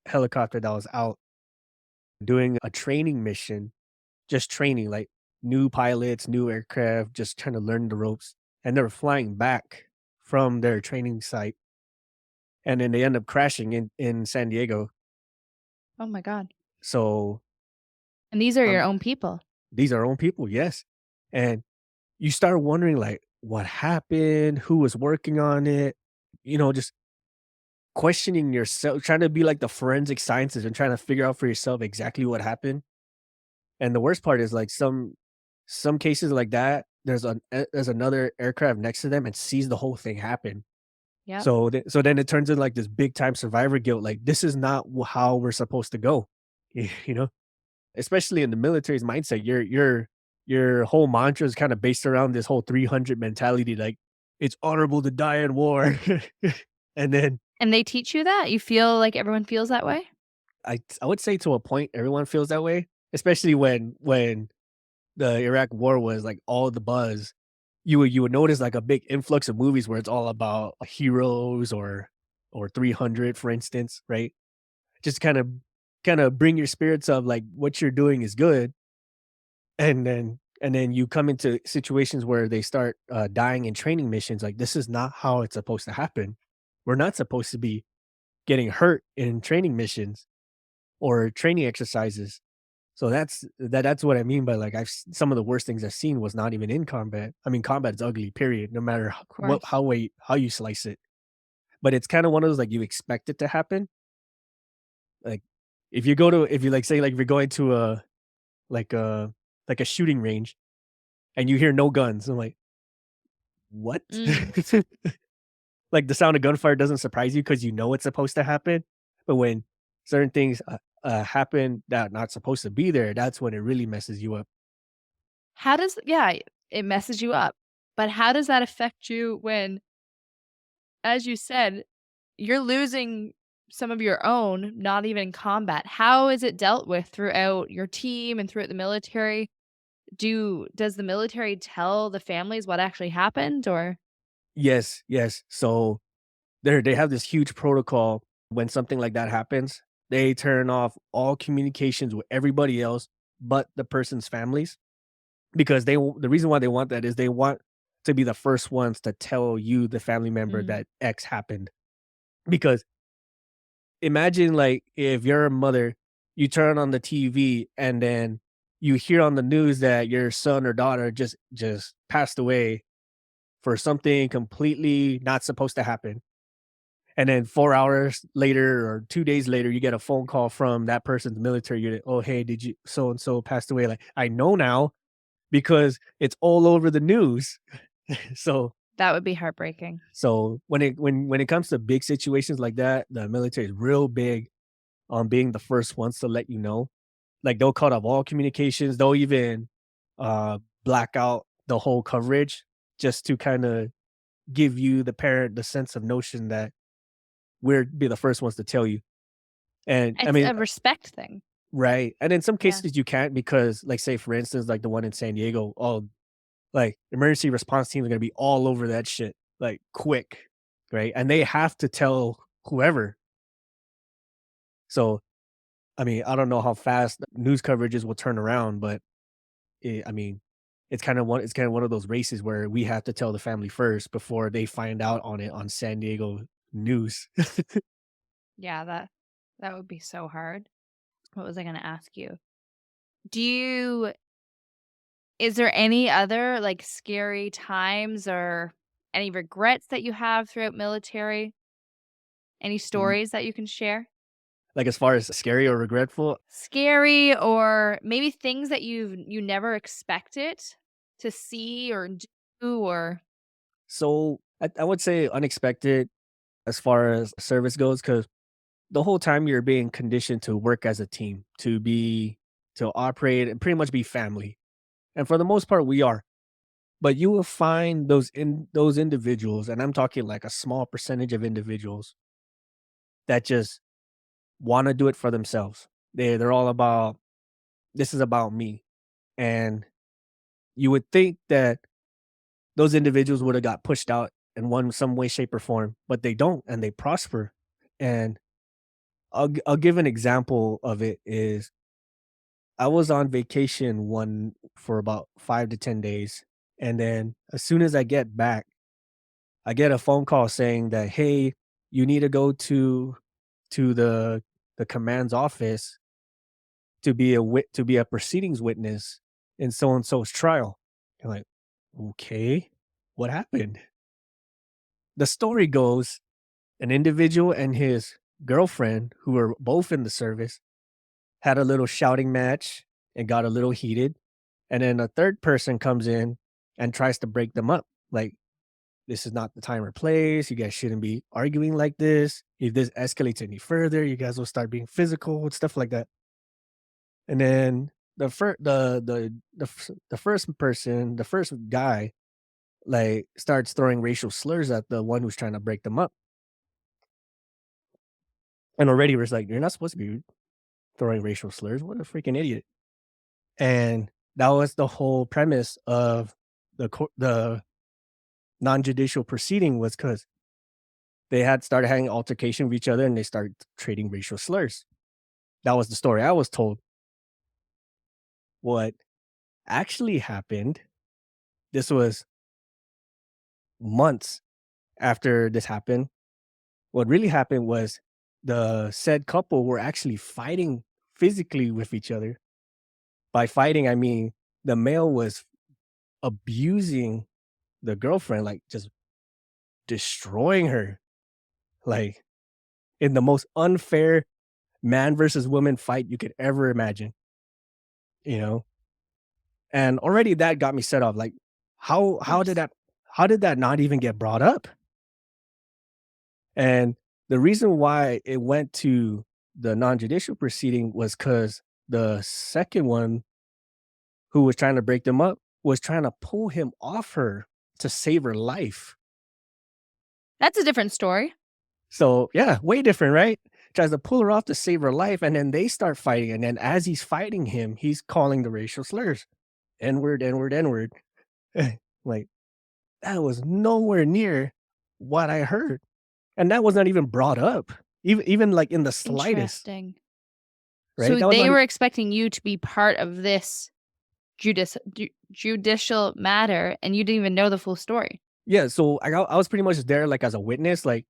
helicopter that was out doing a training mission, just training, like, new pilots, new aircraft, just trying to learn the ropes, and they were flying back from their training site, and then they end up crashing in San Diego. Oh my god. So, And these are your um, own people. these are our own people, yes, and you start wondering, like, what happened? Who was working on it? Just questioning yourself, trying to be like the forensic scientist and trying to figure out for yourself exactly what happened. And the worst part is, like, some cases like that, there's another aircraft next to them and sees the whole thing happen. Yep. So then it turns into, like, this big time survivor guilt, like, this is not how we're supposed to go, you know? Especially in the military's mindset, your whole mantra is kinda based around this whole 300 mentality, like, "It's honorable to die in war." And then And they teach you that? You feel like everyone feels that way? I would say to a point, everyone feels that way, especially when the Iraq war was, like, all the buzz. You would notice, like, a big influx of movies where it's all about heroes or 300, for instance, right? Just kinda bring your spirits up, like, what you're doing is good, and then you come into situations where they start, dying in training missions, like, this is not how it's supposed to happen. We're not supposed to be getting hurt in training missions or training exercises. So that's what I mean by, like, some of the worst things I've seen was not even in combat. I mean, combat is ugly, period, no matter Of course. how you slice it. But it's kinda one of those, like, you expect it to happen. Like, if you, like, say, like, if you're going to like a like a shooting range and you hear no guns, I'm like, "What?" Mm. Like, the sound of gunfire doesn't surprise you because you know it's supposed to happen, but when certain things, happen that are not supposed to be there, that's when it really messes you up. How does yeah, it messes you up. But how does that affect you when, as you said, you're losing some of your own, not even in combat? How is it dealt with throughout your team and throughout the military? Does the military tell the families what actually happened or Yes, yes. So they have this huge protocol when something like that happens. They turn off all communications with everybody else but the person's families because the reason why they want that is they want to be the first ones to tell you, the family member, Mm, that X happened. Because imagine, like, if you're a mother, you turn on the TV and then you hear on the news that your son or daughter just passed away for something completely not supposed to happen. And then 4 hours later or 2 days later, you get a phone call from that person's military unit. "Oh, hey, did you so and so passed away?" Like, I know now because it's all over the news. So that would be heartbreaking. when it comes to big situations like that, the military is real big on being the first ones to let you know. Like, they'll cut off all communications. They'll even, black out the whole coverage just to kinda give you, the parent, the sense of notion that we're be the first ones to tell you. And I It's mean, a respect thing. right, and in some Yeah. cases you can't because, like, say, for instance, like the one in San Diego, all like, emergency response teams are gonna be all over that shit, like, quick, right? And they have to tell whoever. So, I mean, I don't know how fast news coverages will turn around, but I mean, it's kinda one of those races where we have to tell the family first before they find out on it on San Diego news. Yeah, that would be so hard. What was I gonna ask you? Do you is there any other, like, scary times or any regrets that you have throughout military? Any Mm, stories that you can share? like, as far as scary or regretful, Scary or maybe things that you never expected to see or do or so I would say unexpected as far as service goes, because the whole time you're being conditioned to work as a team, to operate and pretty much be family. And for the most part, we are. But you will find those individuals, and I'm talking like a small percentage of individuals that just want to do it for themselves. They're all about this is about me. And you would think that those individuals would have got pushed out in one some way, shape, or form, but they don't, and they prosper. And I'll give an example of it is I was on vacation one for about 5 to 10 days, and then as soon as I get back, I get a phone call saying that, "Hey, you need to go to the command's office to be a proceedings witness in so and so's trial." You're like, "Okay, what happened?" The story goes an individual and his girlfriend, who were both in the service, had a little shouting match and got a little heated. And then a third person comes in and tries to break them up. Like, this is not the time or place. You guys shouldn't be arguing like this. If this escalates any further, you guys will start being physical and stuff like that. And then the first guy, like, starts throwing racial slurs at the one who's trying to break them up. And already was like, you're not supposed to be throwing racial slurs. What a freaking idiot. And that was the whole premise of the non-judicial proceeding, was because they had started having altercation with each other and they started trading racial slurs. That was the story I was told. What actually happened, this was months after this happened. What really happened was the said couple were actually fighting physically with each other. By fighting, I mean the male was abusing the girlfriend, like just destroying her, like in the most unfair man versus woman fight you could ever imagine, you know? And already that got me set off. Like, how did course. that not even get brought up? And the reason why it went to the non-judicial proceeding was because the second one who was trying to break them up was trying to pull him off her to save her life. That's a different story. So yeah, way different, right? Tries to pull her off to save her life, and then they start fighting. And then as he's fighting him, he's calling the racial slurs. N word, N word, N word. Like, that was nowhere near what I heard. And that was not even brought up, even like in the slightest, Interesting. right? So That was they not were expecting you to be part of this judicial matter, and you didn't even know the full story. yeah, so I was pretty much there, like, as a witness, like,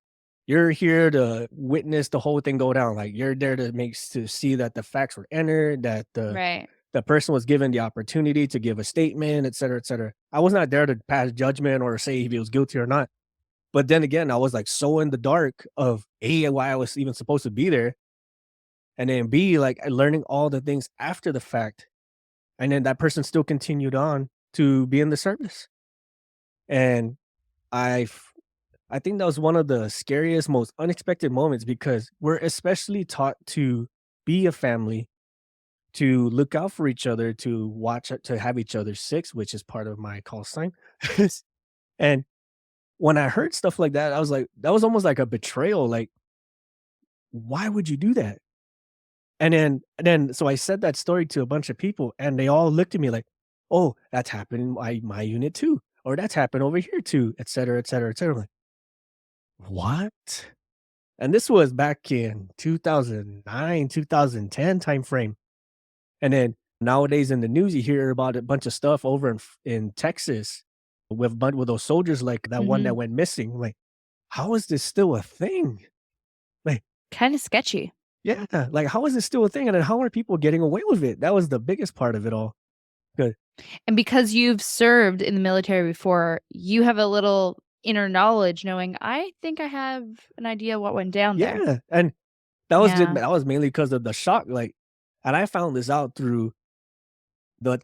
you're here to witness the whole thing go down, like, you're there to see that the facts were entered, that Right. the person was given the opportunity to give a statement, etcetera, etcetera. I was not there to pass judgment or say if he was guilty or not, but then again, I was, like, so in the dark of, A, why I was even supposed to be there, and then B, like, learning all the things after the fact, and then that person still continued on to be in the service, and I I think that was one of the scariest, most unexpected moments because we're especially taught to be a family, to look out for each other, to watch to have each other's six, which is part of my call sign. And when I heard stuff like that, I was like, that was almost like a betrayal. Like, why would you do that? And then so I said that story to a bunch of people, and they all looked at me like, "Oh, that's happened in my unit too, or that's happened over here too, et cetera, et cetera, et cetera." I'm like, what? And this was back in 2009, 2010 timeframe. And then nowadays in the news, you hear about a bunch of stuff over in Texas with those soldiers, like that one that Mhm. went missing. Like, how is this still a thing? Like, Kinda sketchy. Yeah, like, how is this still a thing, and then how are people getting away with it? That was the biggest part of it all. Good. And because you've served in the military before, you have a little inner knowledge knowing, "I think I have an idea what went down there." Yeah, and Yeah. that was mainly because of the shock, like, and I found this out through the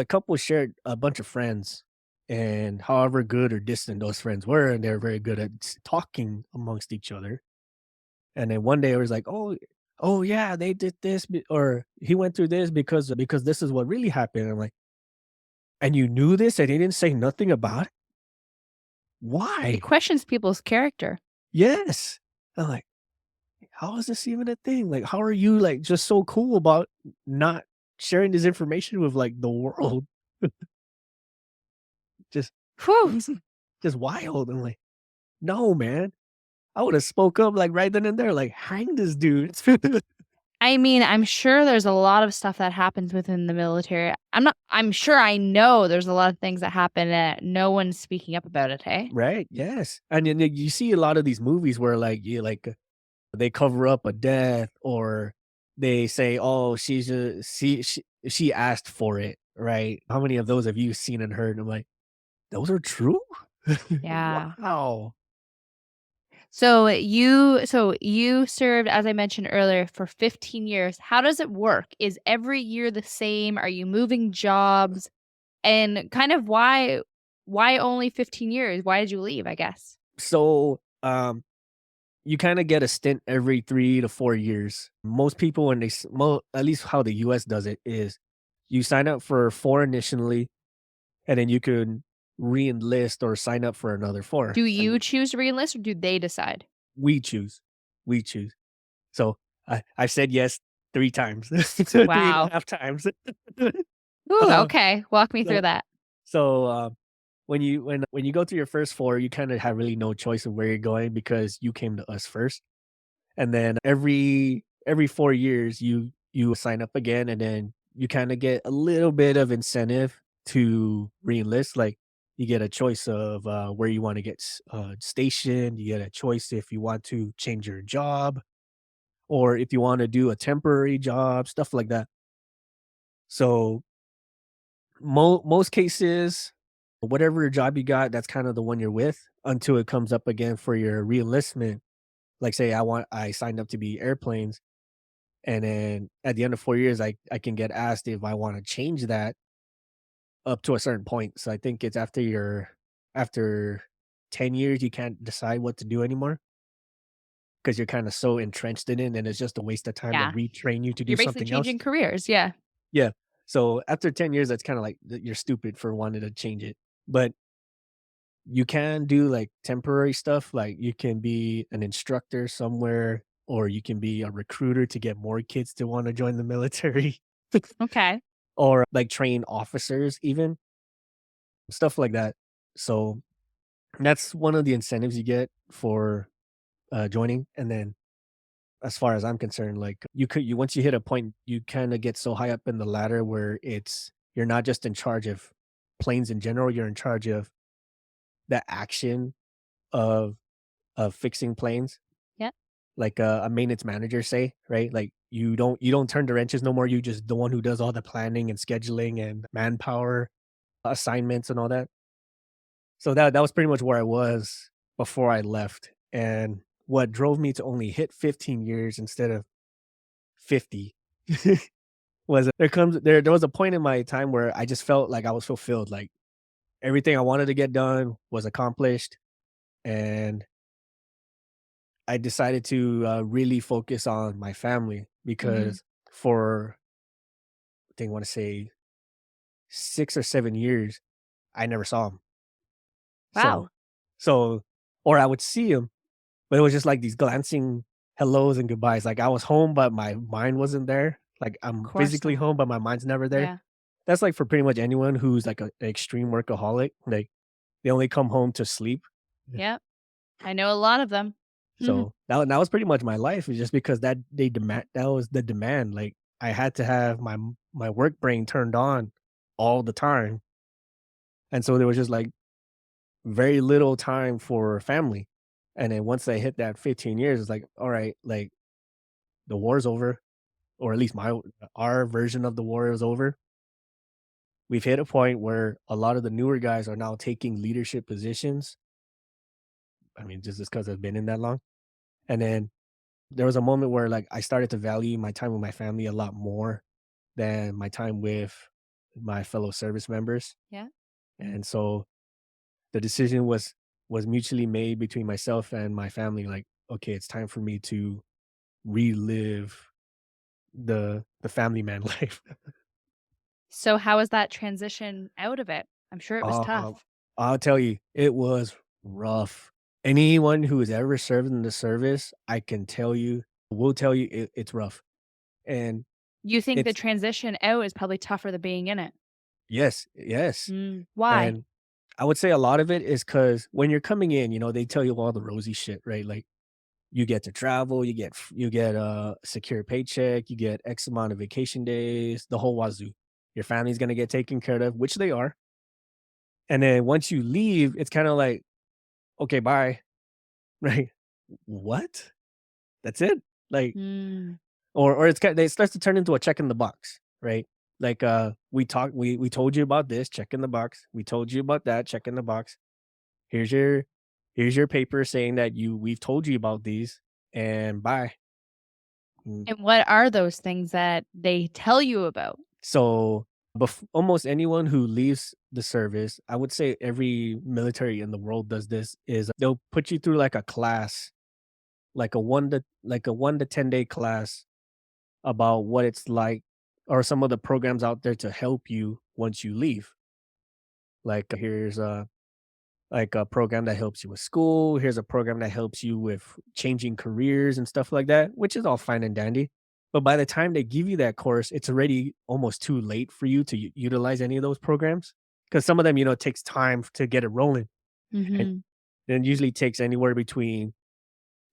couple shared a bunch of friends, and however good or distant those friends were, and they're very good at talking amongst each other. And then one day I was like, oh yeah, they did this, or he went through this because this is what really happened. I'm like, and you knew this, and he didn't say nothing about it. It Why? questions people's character. Yes. I'm like, how is this even a thing? Like, how are you like just so cool about not sharing this information with like the world? Just Whew. just wild. I'm like, no, man. I would have spoke up like right then and there, like hang this dude. I mean, I'm sure there's a lot of stuff that happens within the military. I'm sure I know there's a lot of things that happen that no one's speaking up about it, hey? Right? Yes. And then you see a lot of these movies where they cover up a death, or they say, "Oh, she asked for it." Right? How many of those have you seen and heard? I'm like, those are true. Yeah. Wow. So you served, as I mentioned earlier, for 15 years. How does it work? Is every year the same? Are you moving jobs? And kind of why only 15 years? Why did you leave, I guess? So, you kind of get a stint every 3 to 4 years. Most people, when at least how the US does it, is you sign up for four initially, and then you can re-enlist or sign up for another four. Do And you choose to reenlist or do they decide? we choose. We choose. So I've said yes 3 times, three and a Wow. half times. Ooh, uh, okay. Walk me through so that. so when you go through your first four, you kind of have really no choice of where you're going because you came to us first. And then every 4 years, you sign up again, and then you kind of get a little bit of incentive to reenlist. Like you get a choice of where you want to get stationed. You get a choice if you want to change your job, or if you want to do a temporary job, stuff like that. So most cases, whatever job you got, that's kind of the one you're with until it comes up again for your reenlistment. Like say I signed up to be airplanes. And then at the end of 4 years, I can get asked if I wanna change that up to a certain point. So I think it's after 10 years, you can't decide what to do anymore because 'cause you're kinda so entrenched in it, and it's just a waste of time to Yeah. retrain you to do You're basically something else. changing careers. Yeah. Yeah. So after 10 years, that's kinda like you're stupid for wanting to change it. But you can do, like, temporary stuff, like, you can be an instructor somewhere, or you can be a recruiter to get more kids to wanna join the military. Okay. Or, like, train officers even, stuff like that. So, that's one of the incentives you get for, joining, and then, as far as I'm concerned, like, you once you hit a point, you kinda get so high up in the ladder where you're not just in charge of planes in general, you're in charge of the action of fixing planes, Yep. like, a maintenance manager, say, right? Like, you don't turn the wrenches no more, you just the one who does all the planning and scheduling and manpower assignments and all that. So that was pretty much where I was before I left, and what drove me to only hit 15 years instead of 50 was there was a point in my time where I just felt like I was fulfilled, like, everything I wanted to get done was accomplished, and I decided to, really focus on my family Mhm. because for, I think I wanna say 6 or 7 years, I never saw him. Wow. So so or I would see him, but it was just like these glancing hellos and goodbyes. Like I was home, but my mind wasn't there. Like Of I'm course physically not. home, but my mind's never there. Yeah. That's like for pretty much anyone who's like an extreme workaholic. Like they only come home to sleep. Yeah. Yep. I know a lot of them. Mhm. So that was pretty much my life. It's just because that was the demand. Like I had to have my work brain turned on all the time, and so there was just like very little time for family. And then once I hit that 15 years, it's like, all right, like the war's over, or at least my our version of the war is over. We've hit a point where a lot of the newer guys are now taking leadership positions. I mean, just because I've been in that long. And then there was a moment where like I started to value my time with my family a lot more than my time with my fellow service members. Yeah. And so the decision was mutually made between myself and my family, like, okay, it's time for me to relive the family man life. So how was that transition out of it? I'm sure it was Um, tough. I'll tell you, it was rough. Anyone who has ever served in the service, I can tell you, will tell you it's rough. And You think the it's transition out is probably tougher than being in it? yes, yes. Why? And I would say a lot of it is because when you're coming in, they tell you all the rosy shit, right? Like you get to travel, you get a secure paycheck, you get X amount of vacation days, the whole wazoo. Your family's gonna get taken care of, which they are. And then once you leave, it's kind of like, okay, bye. Right? What? That's it? Like, Mm. or it starts to turn into a check in the box, right? Like, we told you about this, check in the box. We told you about that, check in the box. Here's your here's your paper saying that we've told you about these, and bye. Mm. And what are those things that they tell you about? So, almost anyone who leaves the service, I would say every military in the world does this, is they'll put you through like a class, like a 1 to 10-day class about what it's like or some of the programs out there to help you once you leave. Like here's a program that helps you with school, here's a program that helps you with changing careers and stuff like that, which is all fine and dandy. But by the time they give you that course, it's already almost too late for you to utilize any of those programs because some of them, it takes time to get it rolling. And Mhm. it usually takes anywhere between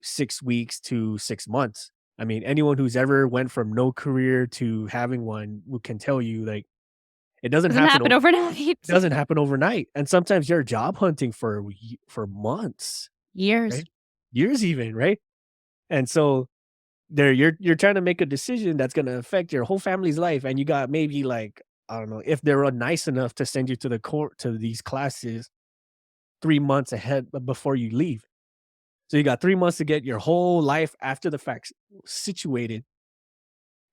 6 weeks to 6 months. I mean, anyone who's ever went from no career to having one can tell you like it doesn't Doesn't happen. happen overnight. Doesn't happen overnight, and sometimes you're job hunting for months, Years. right? Years even, right? And so there you're trying to make a decision that's gonna affect your whole family's life, and you got maybe like, I don't know, if they're nice enough to send you to the court to these classes 3 months ahead before you leave. So you got 3 months to get your whole life after the fact situated,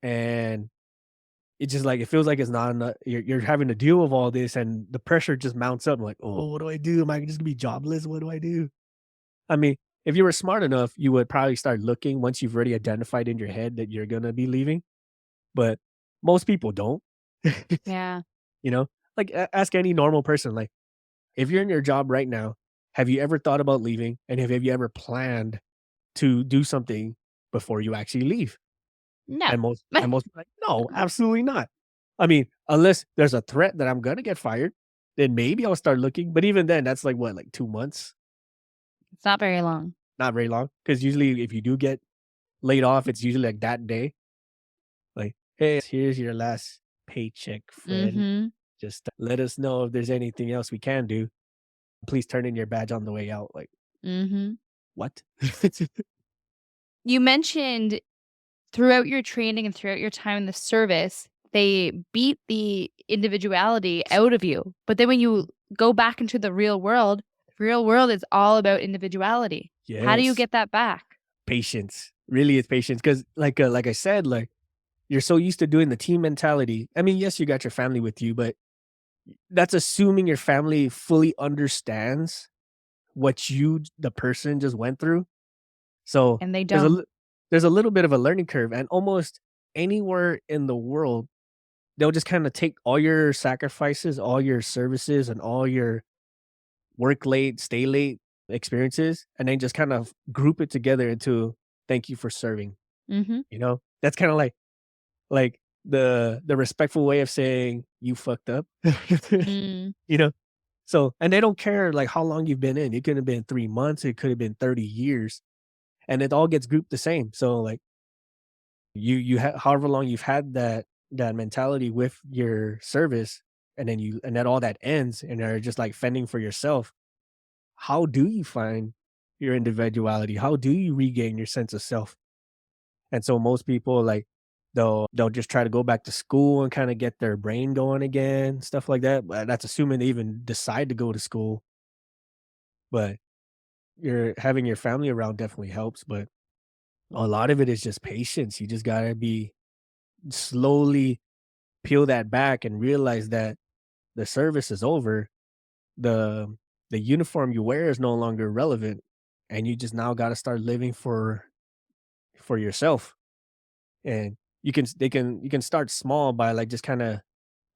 and it's just like it feels like it's not enough. You're having to deal with all this, and the pressure just mounts up. I'm like, oh, what do I do? Am I just gonna be jobless? What do I do? I mean, if you were smart enough, you would probably start looking once you've already identified in your head that you're gonna be leaving. But most people don't. Yeah. you know, like ask any normal person. Like, if you're in your job right now, have you ever thought about leaving? And have you ever planned to do something before you actually leave? No. And most like, "No, absolutely not." I mean, unless there's a threat that I'm gonna get fired, then maybe I'll start looking, but even then, that's like what, like 2 months? It's not very long. Not very long. Because usually if you do get laid off, it's usually like that day, like, "Hey, here's your last paycheck, friend. Mhm. Just let us know if there's anything else we can do. Please turn in your badge on the way out." Like, Mhm. "What?" You mentioned throughout your training and throughout your time in the service, they beat the individuality out of you. But then when you go back into the real world is all about individuality. How do you Yes. get that back? Patience. Really, it's patience. Because like I said, like, you're so used to doing the team mentality. I mean, yes, you got your family with you, but that's assuming your family fully understands what the person, just went through. So And they there's a don't. li- there's a little bit of a learning curve, and almost anywhere in the world, they'll just kind of take all your sacrifices, all your services, and all your work late, stay late experiences, and then just kind of group it together into thank you for serving. Mhm. That's kind of like the respectful way of saying you fucked up. Mm. you know So, and they don't care like how long you've been in. It could have been 3 months, it could have been 30 years, and it all gets grouped the same. So, like, however long you've had that mentality with your service, and then all that ends, and are just like fending for yourself. How do you find your individuality? How do you regain your sense of self? And so most people, like, they'll just try to go back to school and kinda get their brain going again, stuff like that, but that's assuming they even decide to go to school. But having your family around definitely helps, but a lot of it is just patience. You just gotta be slowly peel that back and realize that the service is over. The the uniform you wear is no longer relevant, and you just now gotta start living for yourself. And you can start small by, like, just kinda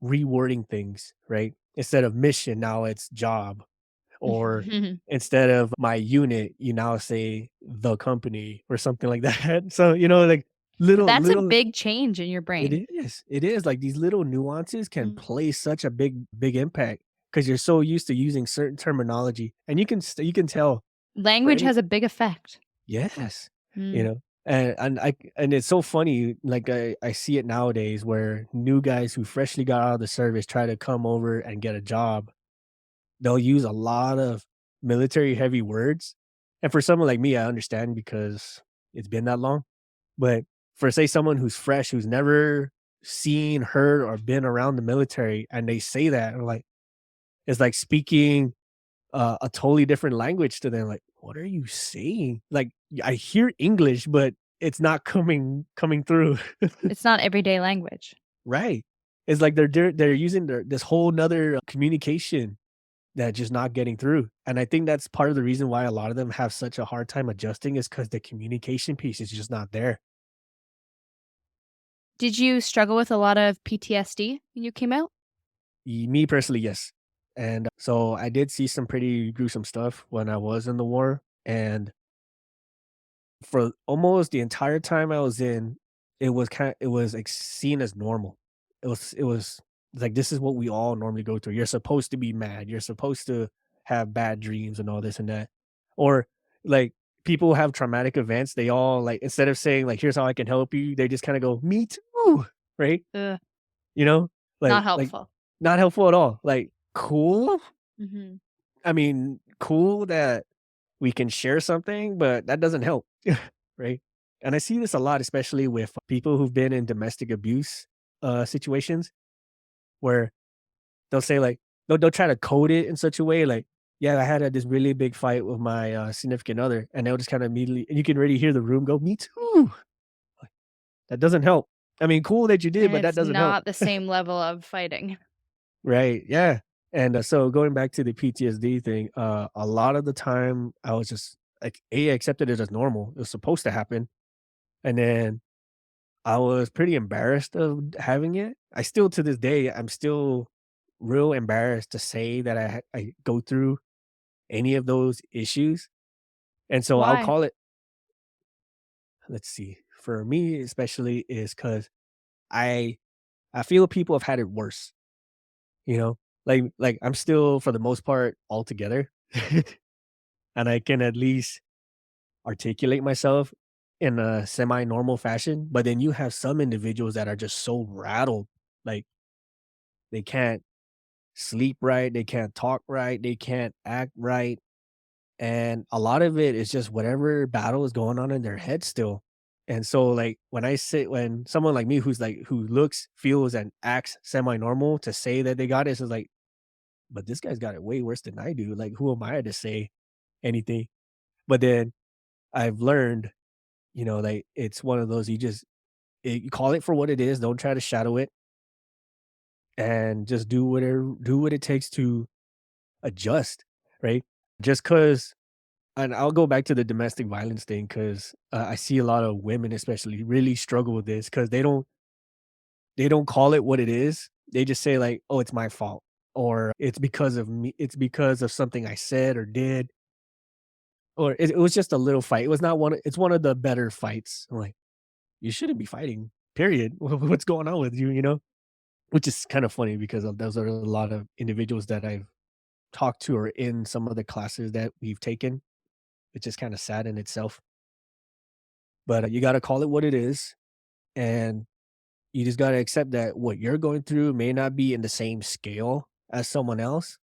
rewording things, right? Instead of mission, now it's job, or instead of my unit, you now say the company or something like that. So, like, That's a little big change in your brain. it is, like, these little nuances can Mm. play such a big impact because 'cause you're so used to using certain terminology, and you can tell for Language any has a big effect. yes, you Mm. know, and it's so funny, like, I see it nowadays where new guys who freshly got out of the service try to come over and get a job. They'll use a lot of military heavy words, and for someone like me, I understand because it's been that long, but for, say, someone who's fresh, who's never seen, heard, or been around the military, and they say that, and like, it's like speaking a totally different language to them. Like, what are you saying? Like, I hear English, but it's not coming through. It's not everyday language. Right. It's like they're using this whole 'nother communication that just not getting through. And I think that's part of the reason why a lot of them have such a hard time adjusting is because the communication piece is just not there. Did you struggle with a lot of PTSD when you came out? Me personally, yes. And so I did see some pretty gruesome stuff when I was in the war. And for almost the entire time I was in, it was like seen as normal. It was like this is what we all normally go through. You're supposed to be mad. You're supposed to have bad dreams and all this and that. Or like people have traumatic events, they all like instead of saying like here's how I can help you, they just kind of go, me too. Right? Ugh, You know? not Like helpful. not helpful at all. Like cool. Mhm. I mean, cool that we can share something, but that doesn't help, right? And I see this a lot, especially with people who've been in domestic abuse situations where they'll say like they'll try to code it in such a way like, yeah, I had this really big fight with my significant other, and they'll just kind of immediately, and you can already hear the room go, me too. Like, that doesn't help. I mean, cool that you did, And but that it's doesn't help. not the same level of fighting. Right. Yeah. And so going back to the PTSD thing, a lot of the time I was just like, A, I accepted it as normal. It was supposed to happen. And then I was pretty embarrassed of having it. I still, to this day, I'm still real embarrassed to say that I go through any of those issues. And so I'll Why? call it, let's see, for me especially is because I I feel people have had it worse, you know? Like I'm still for the most part all together. And I can at least articulate myself in a semi-normal fashion, but then you have some individuals that are just so rattled, like they can't sleep right, they can't talk right, they can't act right, and a lot of it is just whatever battle is going on in their head still. And so, like, when someone like me who's like who looks, feels, and acts semi-normal to say that they got it, it's just like, but this guy's got it way worse than I do. Like, who am I to say anything? But then I've learned, like it's one of those you call it for what it is, don't try to shadow it, and just do what it takes to adjust, right? Just cause and I'll go back to the domestic violence thing because I see a lot of women especially really struggle with this because they don't call it what it is. They just say like, "Oh, it's my fault," or "It's because of me. It's because of something I said or did," or it was just a little fight. It was not one. It's one of the better fights. I'm like, you shouldn't be fighting. Period. What's going on with you? Which is kind of funny because those are a lot of individuals that I've talked to or in some of the classes that we've taken, which is kind of sad in itself. But you got to call it what it is, and you just got to accept that what you're going through may not be in the same scale as someone else,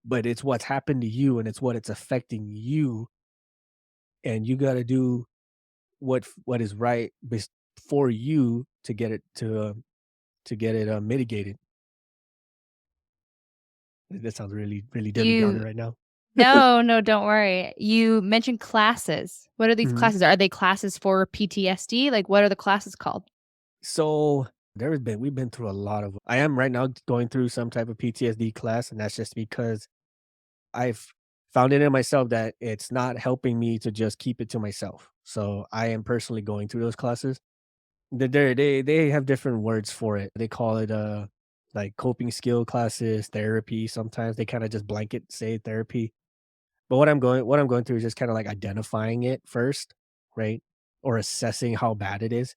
but it's what's happened to you and it's affecting you, and you got to do what is right for you to get it mitigated. That sounds really, really Debbie Downer You right now. No, no, don't worry. You mentioned classes. What are these Mhm. classes? Are they classes for PTSD? Like, what are the classes called? So we've been through a lot of. I am right now going through some type of PTSD class, and that's just because I've found it in myself that it's not helping me to just keep it to myself. So I am personally going through those classes. They have different words for it. They call it like coping skill classes, therapy. Sometimes they kind of just blanket say therapy. But what I'm going through is just kind of like identifying it first, right? Or assessing how bad it is.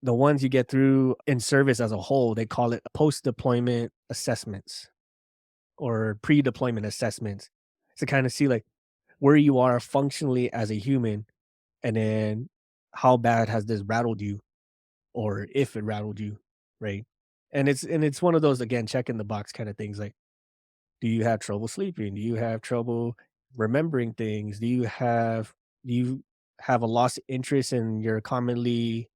The ones you get through in service as a whole, they call it post deployment assessments or pre deployment assessments to kind of see like where you are functionally as a human and then how bad has this rattled you or if it rattled you, right? And it's one of those again, check in the box kind of things like do you have trouble sleeping? Do you have trouble remembering things? Do you have a lost interest in your commonly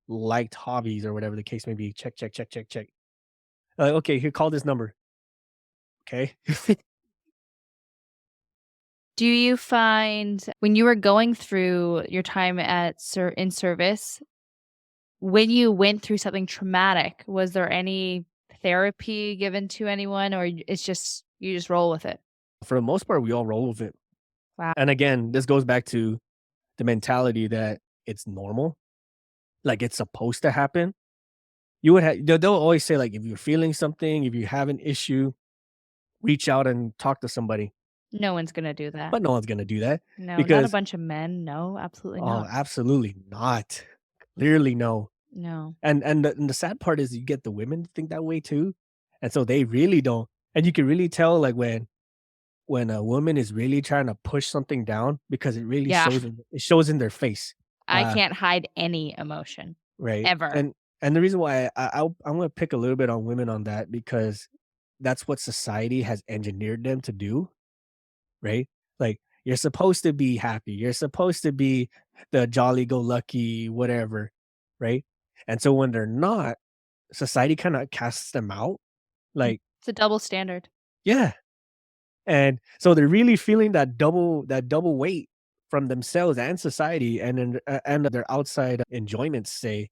liked hobbies or whatever the case may be? Check, check, check, check, check. Okay, here, call this number. Okay. Do you find when you were going through your time at in service, when you went through something traumatic, was there any therapy given to anyone, or it's just you just roll with it? For the most part, we all roll with it. Wow. And again, this goes back to the mentality that it's normal, like it's supposed to happen. You would have they'll always say like if you're feeling something, if you have an issue, reach out and talk to somebody. No one's gonna do that. But no one's gonna do that No, not a because bunch of men. No, absolutely oh, not. absolutely not. Clearly no. No. And the sad part is you get the women to think that way too. And so they really don't. And you can really tell like when a woman is really trying to push something down because it really Yeah. shows in their face. I can't hide any emotion Right. ever. And the reason why I'm gonna pick a little bit on women on that because that's what society has engineered them to do, right? Like you're supposed to be happy. You're supposed to be the jolly go lucky, whatever, right? And so when they're not, society kind of casts them out. Mm. Like, It's a double standard. yeah. And so they're really feeling that double weight from themselves and society and their outside enjoyments say.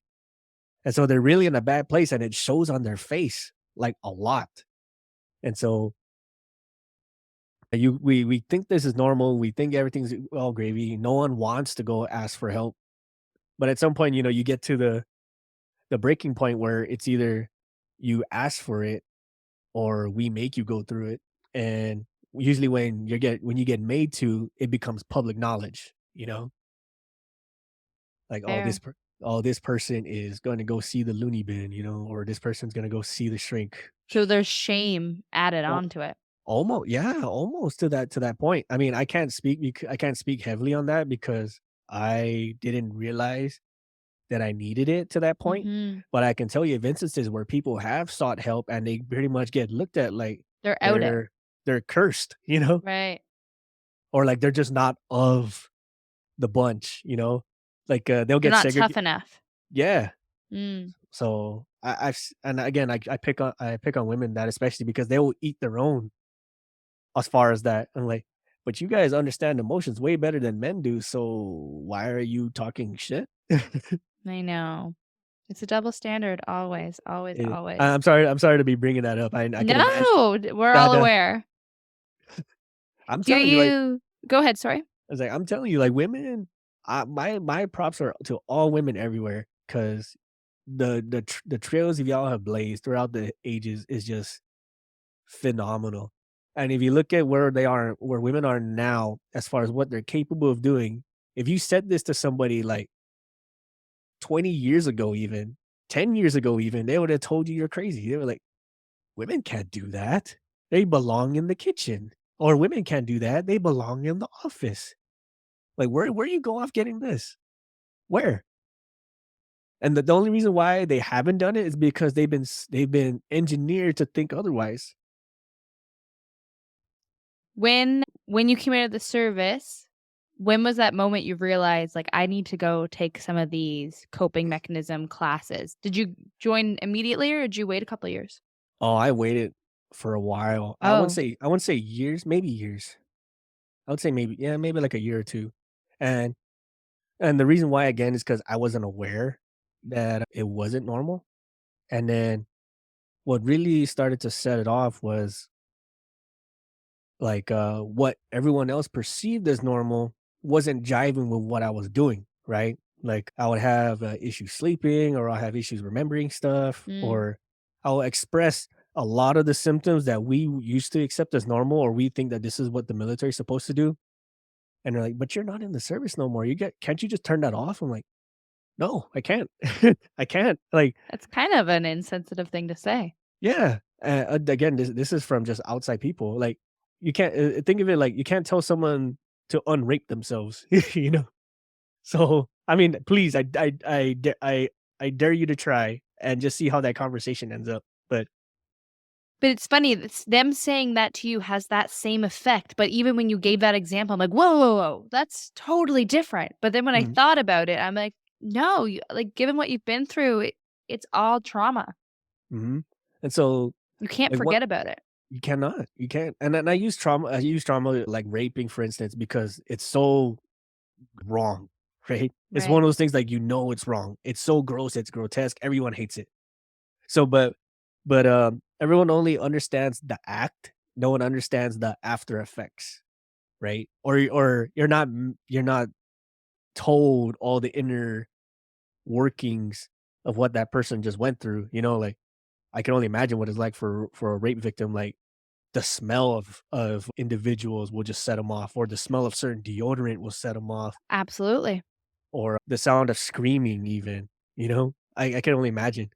And so they're really in a bad place and it shows on their face like a lot. And so we think this is normal. We think everything's all gravy. No one wants to go ask for help. But at some point, you know, you get to the breaking point where it's either you ask for it or we make you go through it. And usually when you get made to, it becomes public knowledge, you know? Like, Fair. oh, this person is going to go see the loony bin, you know, or this person's going to go see the shrink. So there's shame added Al- onto it. Almost, yeah, almost to that point. I mean, I can't speak heavily on that because I didn't realize that I needed it to that point. Mhm. But I can tell you of instances where people have sought help and they pretty much get looked at like They're out it. they're they're cursed, you know, Right. or like they're just not of the bunch, you know, like they'll They're get not tough segregated. enough. Yeah. Mm. So and again, I pick on women that especially because they will eat their own as far as that. I'm like, but you guys understand emotions way better than men do. So why are you talking shit? I know. It's a double standard always, always, always. I'm sorry to be bringing that up. I can imagine No, we're all that. aware. I'm Do telling you, like, you Go ahead, sorry. I was like, I'm telling you, like, women. My props are to all women everywhere because the trails of y'all have blazed throughout the ages is just phenomenal. And if you look at where women are now, as far as what they're capable of doing, if you said this to somebody like 20 years ago, even 10 years ago, even they would have told you you're crazy. They were like, women can't do that. They belong in the kitchen. Or women can't do that. They belong in the office. Like, where you go off getting this? Where? And the only reason why they haven't done it is because they've been engineered to think otherwise. When you came out of the service, When was that moment you realized, like, "I need to go take some of these coping mechanism classes"? Did you join immediately, or did you wait a couple of years? Oh, I waited for a while. Oh, I wouldn't say years, maybe years. I would say maybe, yeah, maybe like a year or 2. And the reason why again is because I wasn't aware that it wasn't normal. And then what really started to set it off was like, what everyone else perceived as normal wasn't jiving with what I was doing, right? Like, I would have, issues sleeping, or I'll have issues remembering stuff, mm. or I'll express a lot of the symptoms that we used to accept as normal, or we think that this is what the military is supposed to do, and they're like, "But you're not in the service no more, can't you just turn that off?" I'm like, "No, I can't. I can't." Like, That's kind of an insensitive thing to say. yeah, again, this is from just outside people, like, you can't, think of it like, you can't tell someone to unrape themselves, you know? So, I mean, please, I dare you to try and just see how that conversation ends up, but But it's funny, it's them saying that to you has that same effect, but even when you gave that example, I'm like, "Whoa, whoa, whoa, that's totally different." But then when I mhm, thought about it, I'm like, "No, like, given what you've been through, it's all trauma. mhm, and so, You can't like, what forget about it." you can't, and then I use trauma, like raping, for instance, because it's so wrong, right? It's one Right. of those things, like, it's wrong. It's so gross, it's grotesque, everyone hates it. So, everyone only understands the act, no one understands the after effects, right? Or you're not told all the inner workings of what that person just went through, like, I can only imagine what it's like for a rape victim, like, the smell of individuals will just set them off, or the smell of certain deodorant will set them off, Absolutely. or the sound of screaming even, I can only imagine.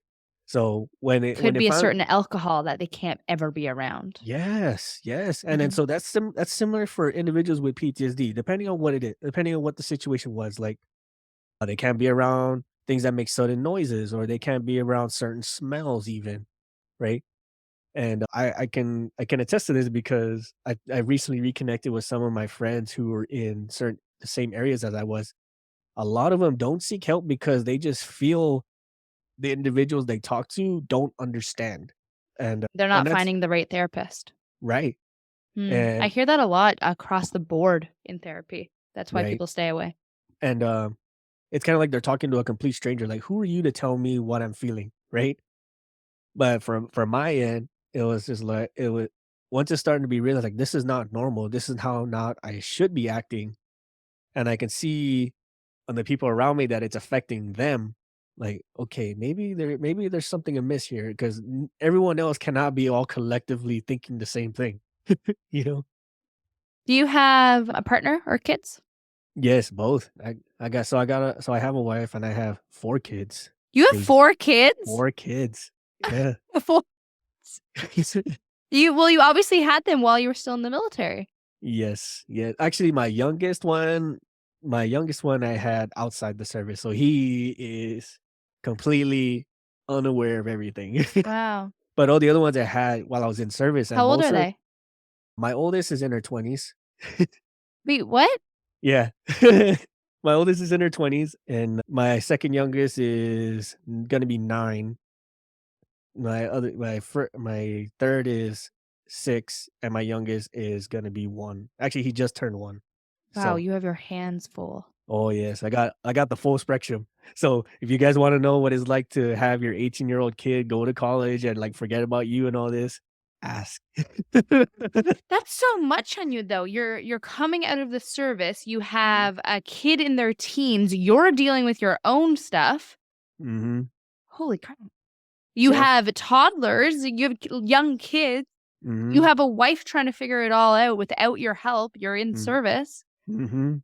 So, when Could it be a found certain alcohol that they can't ever be around. Yes, yes, and then Mhm. so that's similar for individuals with PTSD, depending on what it is, depending on what the situation was, like, they can't be around things that make sudden noises, or they can't be around certain smells even, right? And I can attest to this because I recently reconnected with some of my friends who were in certain the same areas as I was. A lot of them don't seek help because they just feel the individuals they talk to don't understand, and They're and not that's finding the right therapist. right, I and hear that a lot across the board in therapy. That's why right, people stay away. and, it's kinda like they're talking to a complete stranger, like, "Who are you to tell me what I'm feeling?" Right? But from my end, it was just like it was once it's starting to be realized, like, this is not normal, this is how not I should be acting, and I can see on the people around me that it's affecting them, like, okay, maybe there's something amiss here, 'cause everyone else cannot be all collectively thinking the same thing, you know? Do you have a partner or kids? Yes, both. I have a wife and I have 4 kids. You have Crazy. 4 kids? 4 kids. Yeah. 4 you obviously had them while you were still in the military. Yes, yeah. Actually, my youngest one I had outside the service, so he is completely unaware of everything. Wow. But all the other ones I had while I was in service, and How old most are of they? my oldest is in her 20s. Wait, what? Yeah. My oldest is in her 20s, and my second youngest is gonna be 9. My third is 6, and my youngest is gonna be 1. Actually, he just turned 1. Wow, So, you have your hands full. oh, yes, I got the full spectrum. So, if you guys wanna know what it's like to have your 18-year-old kid go to college and, like, forget about you and all this, ask. That's so much on you though. You're coming out of the service, you have a kid in their teens, you're dealing with your own stuff. Mhm. Holy crap. You Yeah. have toddlers, you have young kids, you Mhm. have a wife trying to figure it all out without your help, you're in Mhm. service. Mhm.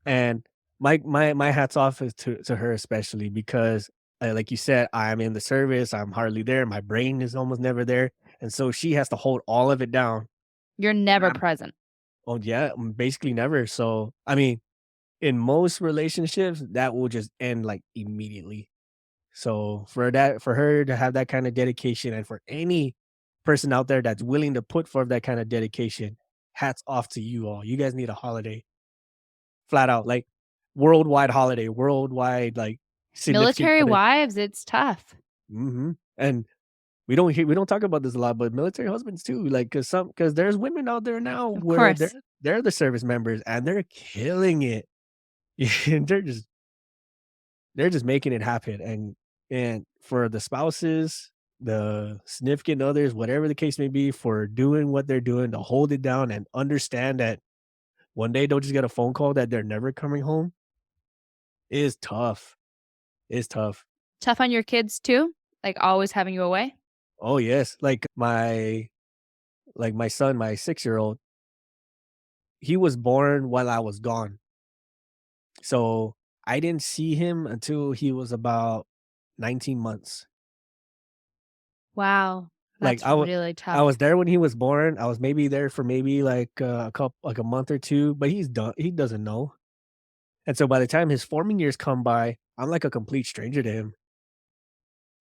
And my hats off is to her especially because, like you said, I'm in the service, I'm hardly there, my brain is almost never there, and so she has to hold all of it down, You're and never I'm present. oh, yeah, basically never, so, I mean, in most relationships, that will just end, like, immediately. So, for her to have that kind of dedication, and for any person out there that's willing to put forth that kind of dedication, hats off to you all. You guys need a holiday. flat out, like, worldwide holiday, worldwide, like, significant Military other. wives, it's tough. Mhm, and we don't talk about this a lot, but military husbands too, like, cause there's women out there now Of where course. they're the service members and they're killing it. And they're just making it happen, and for the spouses, the significant others, whatever the case may be, for doing what they're doing to hold it down and understand that one day they'll just get a phone call that they're never coming home is tough. It's tough. Tough on your kids too? Like, always having you away? Oh, yes. Like my son, my 6-year-old, he was born while I was gone. So, I didn't see him until he was about 19 months. Wow. Like, That's really I tough. was there when he was born. I was maybe there for maybe, like, a month or 2, but he doesn't know. And so by the time his forming years come by, I'm like a complete stranger to him.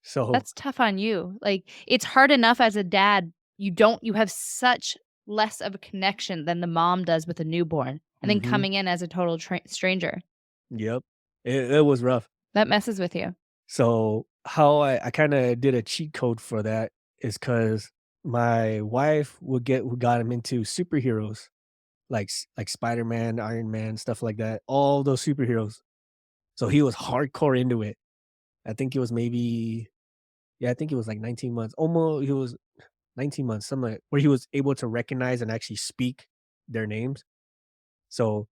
So That's tough on you. Like, it's hard enough as a dad, you have such less of a connection than the mom does with a newborn, and then mhm, coming in as a total stranger. yep. It was rough. That messes with you. So, how I kinda did a cheat code for that is because my wife would got him into superheroes, like Spider-Man, Iron Man, stuff like that, all those superheroes. So, he was hardcore into it. I think it was maybe yeah, I think it was like 19 months, almost he was 19 months, something like where he was able to recognize and actually speak their names. So,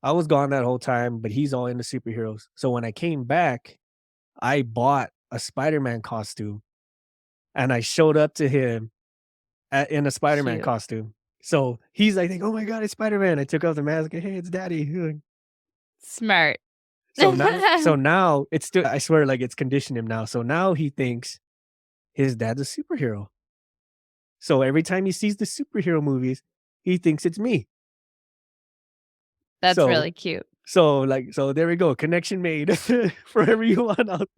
I was gone that whole time, but he's all into superheroes. So, when I came back, I bought a Spider-Man costume and I showed up to him in a Spider-Man Cute. costume. So he's like, "Oh my god, it's Spider-Man." I took off the mask, "Hey, it's daddy." Smart. So now it's still I swear, like, it's conditioned him now. So now he thinks his dad's a superhero. So every time he sees the superhero movies, he thinks it's me. That's So really cute. so there we go, connection made for everyone out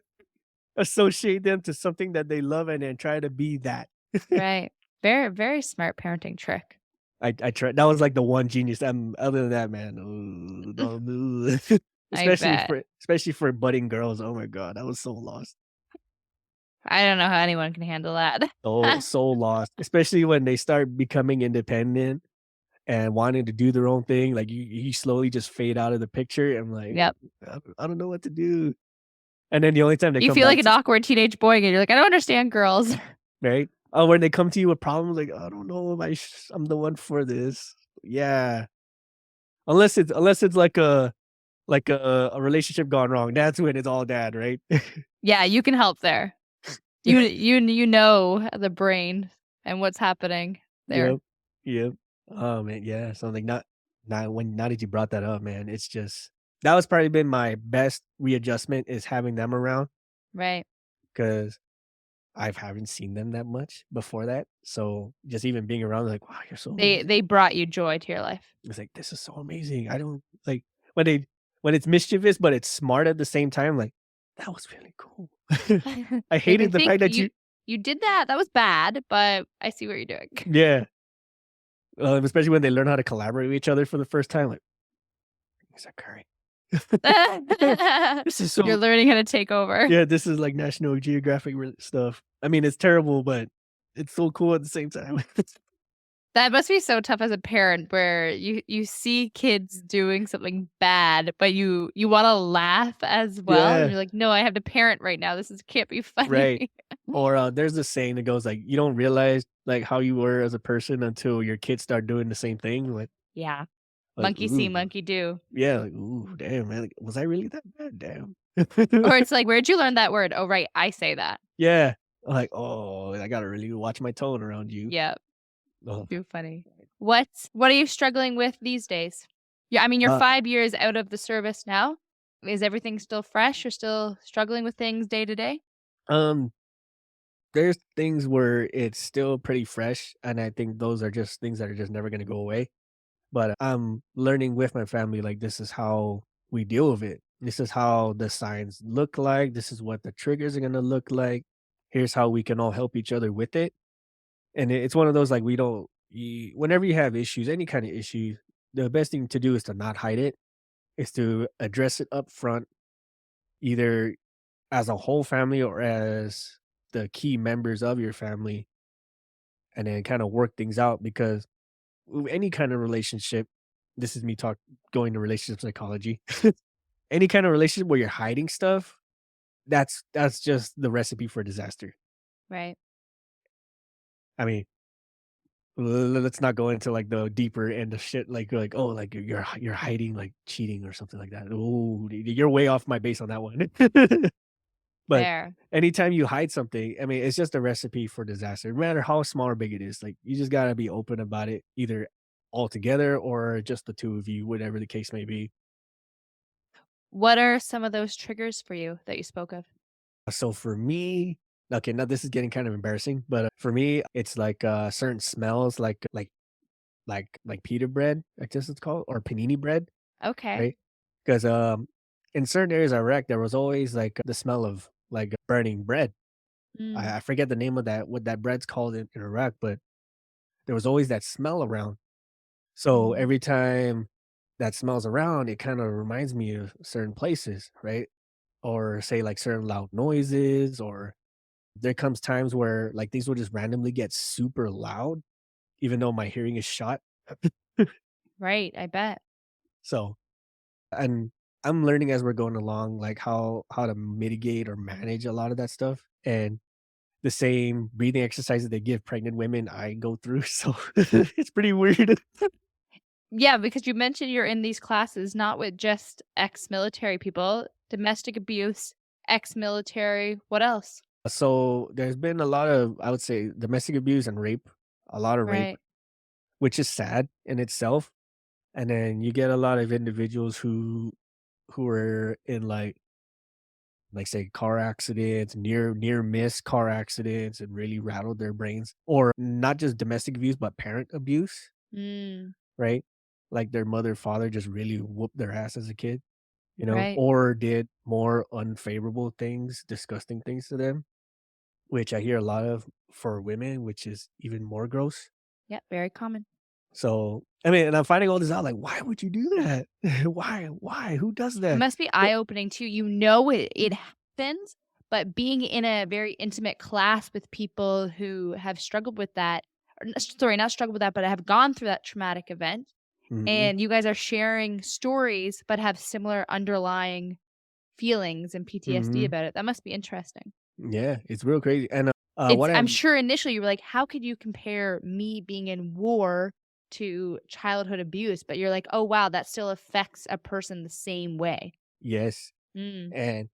associate them to something that they love and then try to be that. Right. Very, very smart parenting trick. I tried that was, like, the one genius, other than that, man, ooh, don't do I bet. especially for budding girls, oh my god, I was so lost. I don't know how anyone can handle that. So lost, especially when they start becoming independent and wanting to do their own thing, like, you slowly just fade out of the picture, I'm like, Yep. I don't know what to do, and then the only time they You come feel back like an to awkward teenage boy again. You're like, "I don't understand girls." right? Oh, when they come to you with problems, like, "I don't know if I'm the one for this." Yeah, unless it's like a relationship gone wrong, that's when it's all dad, right? Yeah, you can help there. You know the brain and what's happening there. Yep, yep. Oh, man, yeah, so, like, now that you brought that up, man, it's just that was probably been my best readjustment is having them around Right. because I haven't seen them that much before that, so just even being around, like, "Wow, you're so They amazing." brought you joy to your life. It's like, "This is so amazing." I don't like, when they when it's mischievous, but it's smart at the same time, like, "That was really cool." I Like, "I hated the think fact that you you did that. That was bad, but I see what you're doing." yeah, especially when they learn how to collaborate with each other for the first time, like, "Is that curry?" This is You're so learning how to take over. yeah, this is like National Geographic stuff. I mean, it's terrible, but it's so cool at the same time. That must be so tough as a parent where you see kids doing something bad, but you wanna laugh as well, and Yeah, you're like, "No, I have to parent right now. This is can't be right. funny." Or, there's this saying that goes like, "You don't realize, like, how you were as a person until your kids start doing the same thing." Yeah. Like, Monkey see, "Ooh." monkey do. Yeah, like, "Ooh, damn, man, like, was I really that bad? Damn." Or it's like, "Where'd you learn that word?" "Oh, right, I say that." Yeah. Like, "Oh, I gotta really watch my tone around you." Yep, Ugh. too funny. What are you struggling with these days? Yeah, I mean, you're Uh, 5 years out of the service now. Is everything still fresh? You're still struggling with things day to day? um, there's things where it's still pretty fresh, and I think those are just things that are just never gonna go away. But I'm learning with my family, like, this is how we deal with it. This is how the signs look like. This is what the triggers are gonna look like. Here's how we can all help each other with it. And it's one of those, like, we don't whenever you have issues, any kind of issues, the best thing to do is to not hide it. is to address it up front, either as a whole family or as the key members of your family, and then kind of work things out because with any kind of relationship, this is me going to relationship psychology. Any kind of relationship where you're hiding stuff, that's just the recipe for disaster. Right. I mean, let's not go into like the deeper end of shit, like oh, like you're hiding like cheating or something like that. Oh, you're way off my base on that one. But Fair. anytime you hide something, I mean, it's just a recipe for disaster. No matter how small or big it is, like you just gotta be open about it, either all together or just the two of you, whatever the case may be. What are some of those triggers for you that you spoke of? So for me, okay, now this is getting kind of embarrassing, but for me, it's like certain smells, like pita bread, I guess it's called, or panini bread, Okay. right? Because in certain areas of Iraq, there was always like the smell of like burning bread. Mm, I forget the name of that, what that bread's called in Iraq, but there was always that smell around. So mhm. every time that smells around, it kind of reminds me of certain places, right? Or say like certain loud noises, or there comes times where like things will just randomly get super loud, even though my hearing is shot. Right, I bet. So, and I'm learning as we're going along, like how to mitigate or manage a lot of that stuff. And the same breathing exercises they give pregnant women, I go through. So it's pretty weird. Yeah, because you mentioned you're in these classes not with just ex-military people, domestic abuse, ex-military, what else? So there's been a lot of, I would say, domestic abuse and rape, a lot of rape, Right. which is sad in itself. And then you get a lot of individuals who are in like say car accidents, near miss car accidents, and really rattled their brains, or not just domestic abuse, but parent abuse, Mm, right? Like their mother, father just really whooped their ass as a kid, right. or did more unfavorable things, disgusting things to them, which I hear a lot of for women, which is even more gross. Yeah, very common. So, I mean, and I'm finding all this out, like, why would you do that? Why? Why? Who does It that? must be But eye-opening too. You know it happens, but being in a very intimate class with people who have struggled with that or sorry, not struggled with that, but have gone through that traumatic event, mhm, and you guys are sharing stories, but have similar underlying feelings and PTSD mhm. about it. That must be interesting. Yeah, it's real crazy. And It's what I'm I've sure initially you were like, "How could you compare me being in war to childhood abuse?" But you're like, "Oh, wow, that still affects a person the same way." yes, Mm, and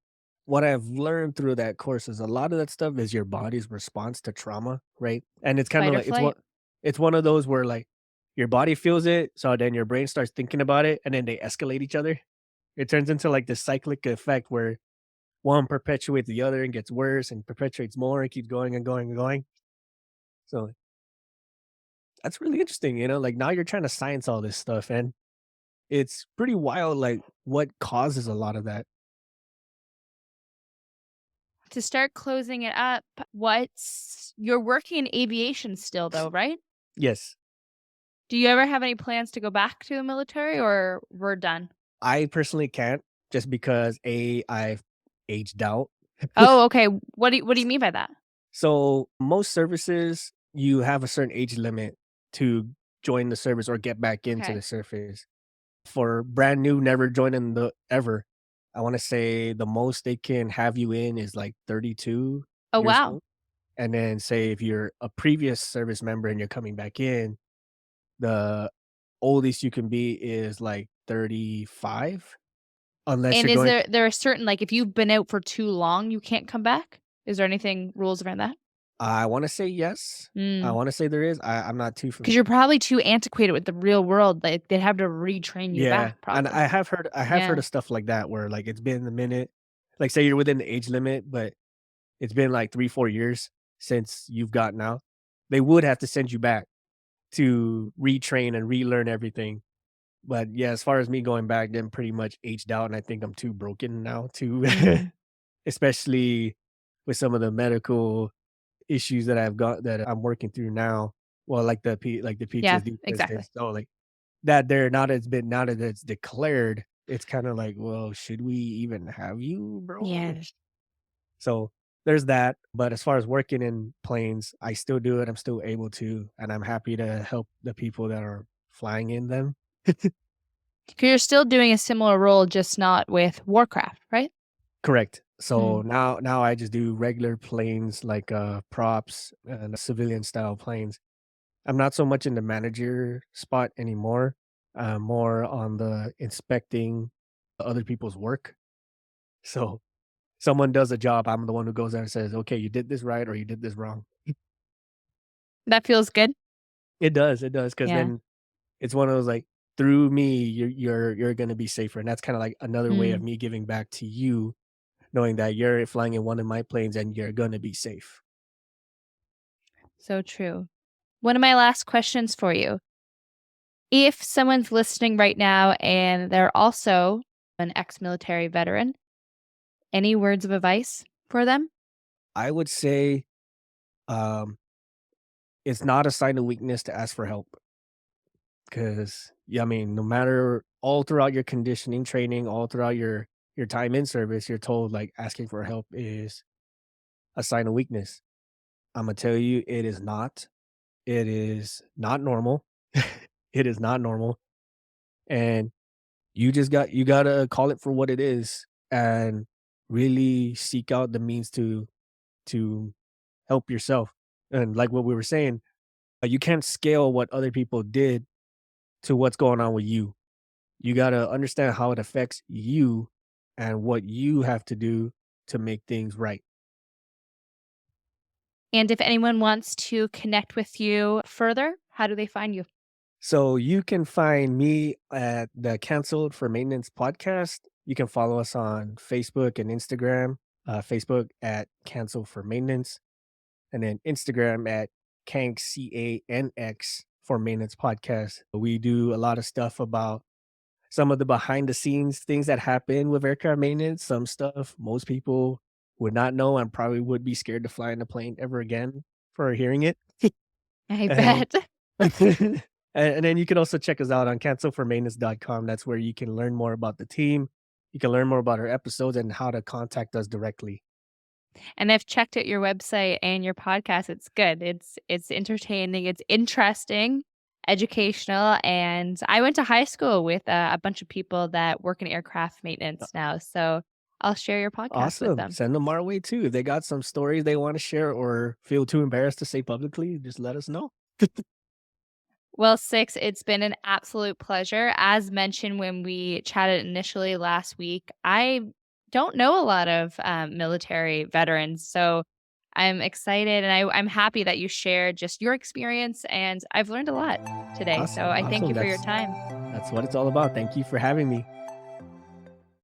what I've learned through that course is a lot of that stuff is your body's response to trauma, right? And it's kind of fight or like flight. it's one of those where like your body feels it, so then your brain starts thinking about it, and then they escalate each other. It turns into like this cyclic effect where one perpetuates the other and gets worse and perpetuates more and keeps going and going and going. So that's really interesting, like now you're trying to science all this stuff, and it's pretty wild, like what causes a lot of that. To start closing it up, what's you're working in aviation still though, right? Yes, Do you ever have any plans to go back to the military or we're done? I personally can't just because I've aged out. Oh, okay. What do you mean by that? So most services, you have a certain age limit to join the service or get back into the Okay. service. For brand new, never joining the ever, I want to say the most they can have you in is like 32 Oh, years wow. old. And then say if you're a previous service member and you're coming back in, the oldest you can be is like 35, unless And you're is going. there a certain like, if you've been out for too long, you can't come back? Is there anything rules around that? I wanna say yes. I Mm. wanna say there is. I'm not too Because 'Cause familiar. you're probably too antiquated with the real world, like, they'd have to retrain you Yeah, back and probably. I have heard Yeah. of stuff like that where, like, it's been a minute. Like, say you're within the age limit, but it's been, like, 3, 4 years since you've gotten out. They would have to send you back to retrain and relearn everything. But, yeah, as far as me going back, then pretty much aged out, and I think I'm too broken now to Mm. especially with some of the medical issues that I've got that I'm working through now. Well, like the Yeah, PTSD, for exactly. instance. So, like, that they're not as been now that it's declared, it's kinda like, "Well, should we even have you, bro?" Yes. So, there's that, but as far as working in planes, I still do it, I'm still able to, and I'm happy to help the people that are flying in them. 'Cause you're still doing a similar role, just not with Warcraft, right? Correct. So Mm. now I just do regular planes like, props and civilian style planes. I'm not so much in the manager spot anymore. I'm more on the inspecting other people's work. So, someone does a job, I'm the one who goes there and says, "Okay, you did this right or you did this wrong." That feels good. It does, because Yeah. then it's one of those, like, through me, you're gonna be safer, and that's kinda like another way of Mm, me giving back to you, knowing that you're flying in one of my planes and you're gonna be safe. so true. One of my last questions for you. If someone's listening right now and they're also an ex-military veteran, any words of advice for them? I would say, um, it's not a sign of weakness to ask for help. Because yeah, I mean, no matter all throughout your conditioning training, all throughout your time in service, you're told, like, asking for help is a sign of weakness. Imma tell you, it is not. It is not normal. It is not normal, and you gotta call it for what it is and really seek out the means to help yourself. And like what we were saying, you can't scale what other people did to what's going on with you. You gotta understand how it affects you and what you have to do to make things right. And if anyone wants to connect with you further, how do they find you? So you can find me at the Canceled for Maintenance podcast. You can follow us on Facebook and Instagram. Facebook at Cancel for Maintenance, and then Instagram at Canx CANX for Maintenance Podcast. We do a lot of stuff about some of the behind the scenes things that happen with aircraft maintenance, some stuff most people would not know and probably would be scared to fly in a plane ever again for hearing it. I And bet. and then you can also check us out on cancelformaintenance.com. That's where you can learn more about the team. You can learn more about our episodes and how to contact us directly. And I've checked out your website and your podcast. It's good. It's entertaining, it's interesting, educational, and I went to high school with a bunch of people that work in aircraft Uh, maintenance now, so I'll share your podcast with Awesome. them. Send them our way too. If they got some stories they want to share or feel too embarrassed to say publicly, just let us know. Well, 6, it's been an absolute pleasure. As mentioned when we chatted initially last week, I don't know a lot of military veterans. So I'm excited and I'm happy that you shared just your experience. And I've learned a lot today. So Awesome. I thank Awesome. you for your time. That's what it's all about. Thank you for having me.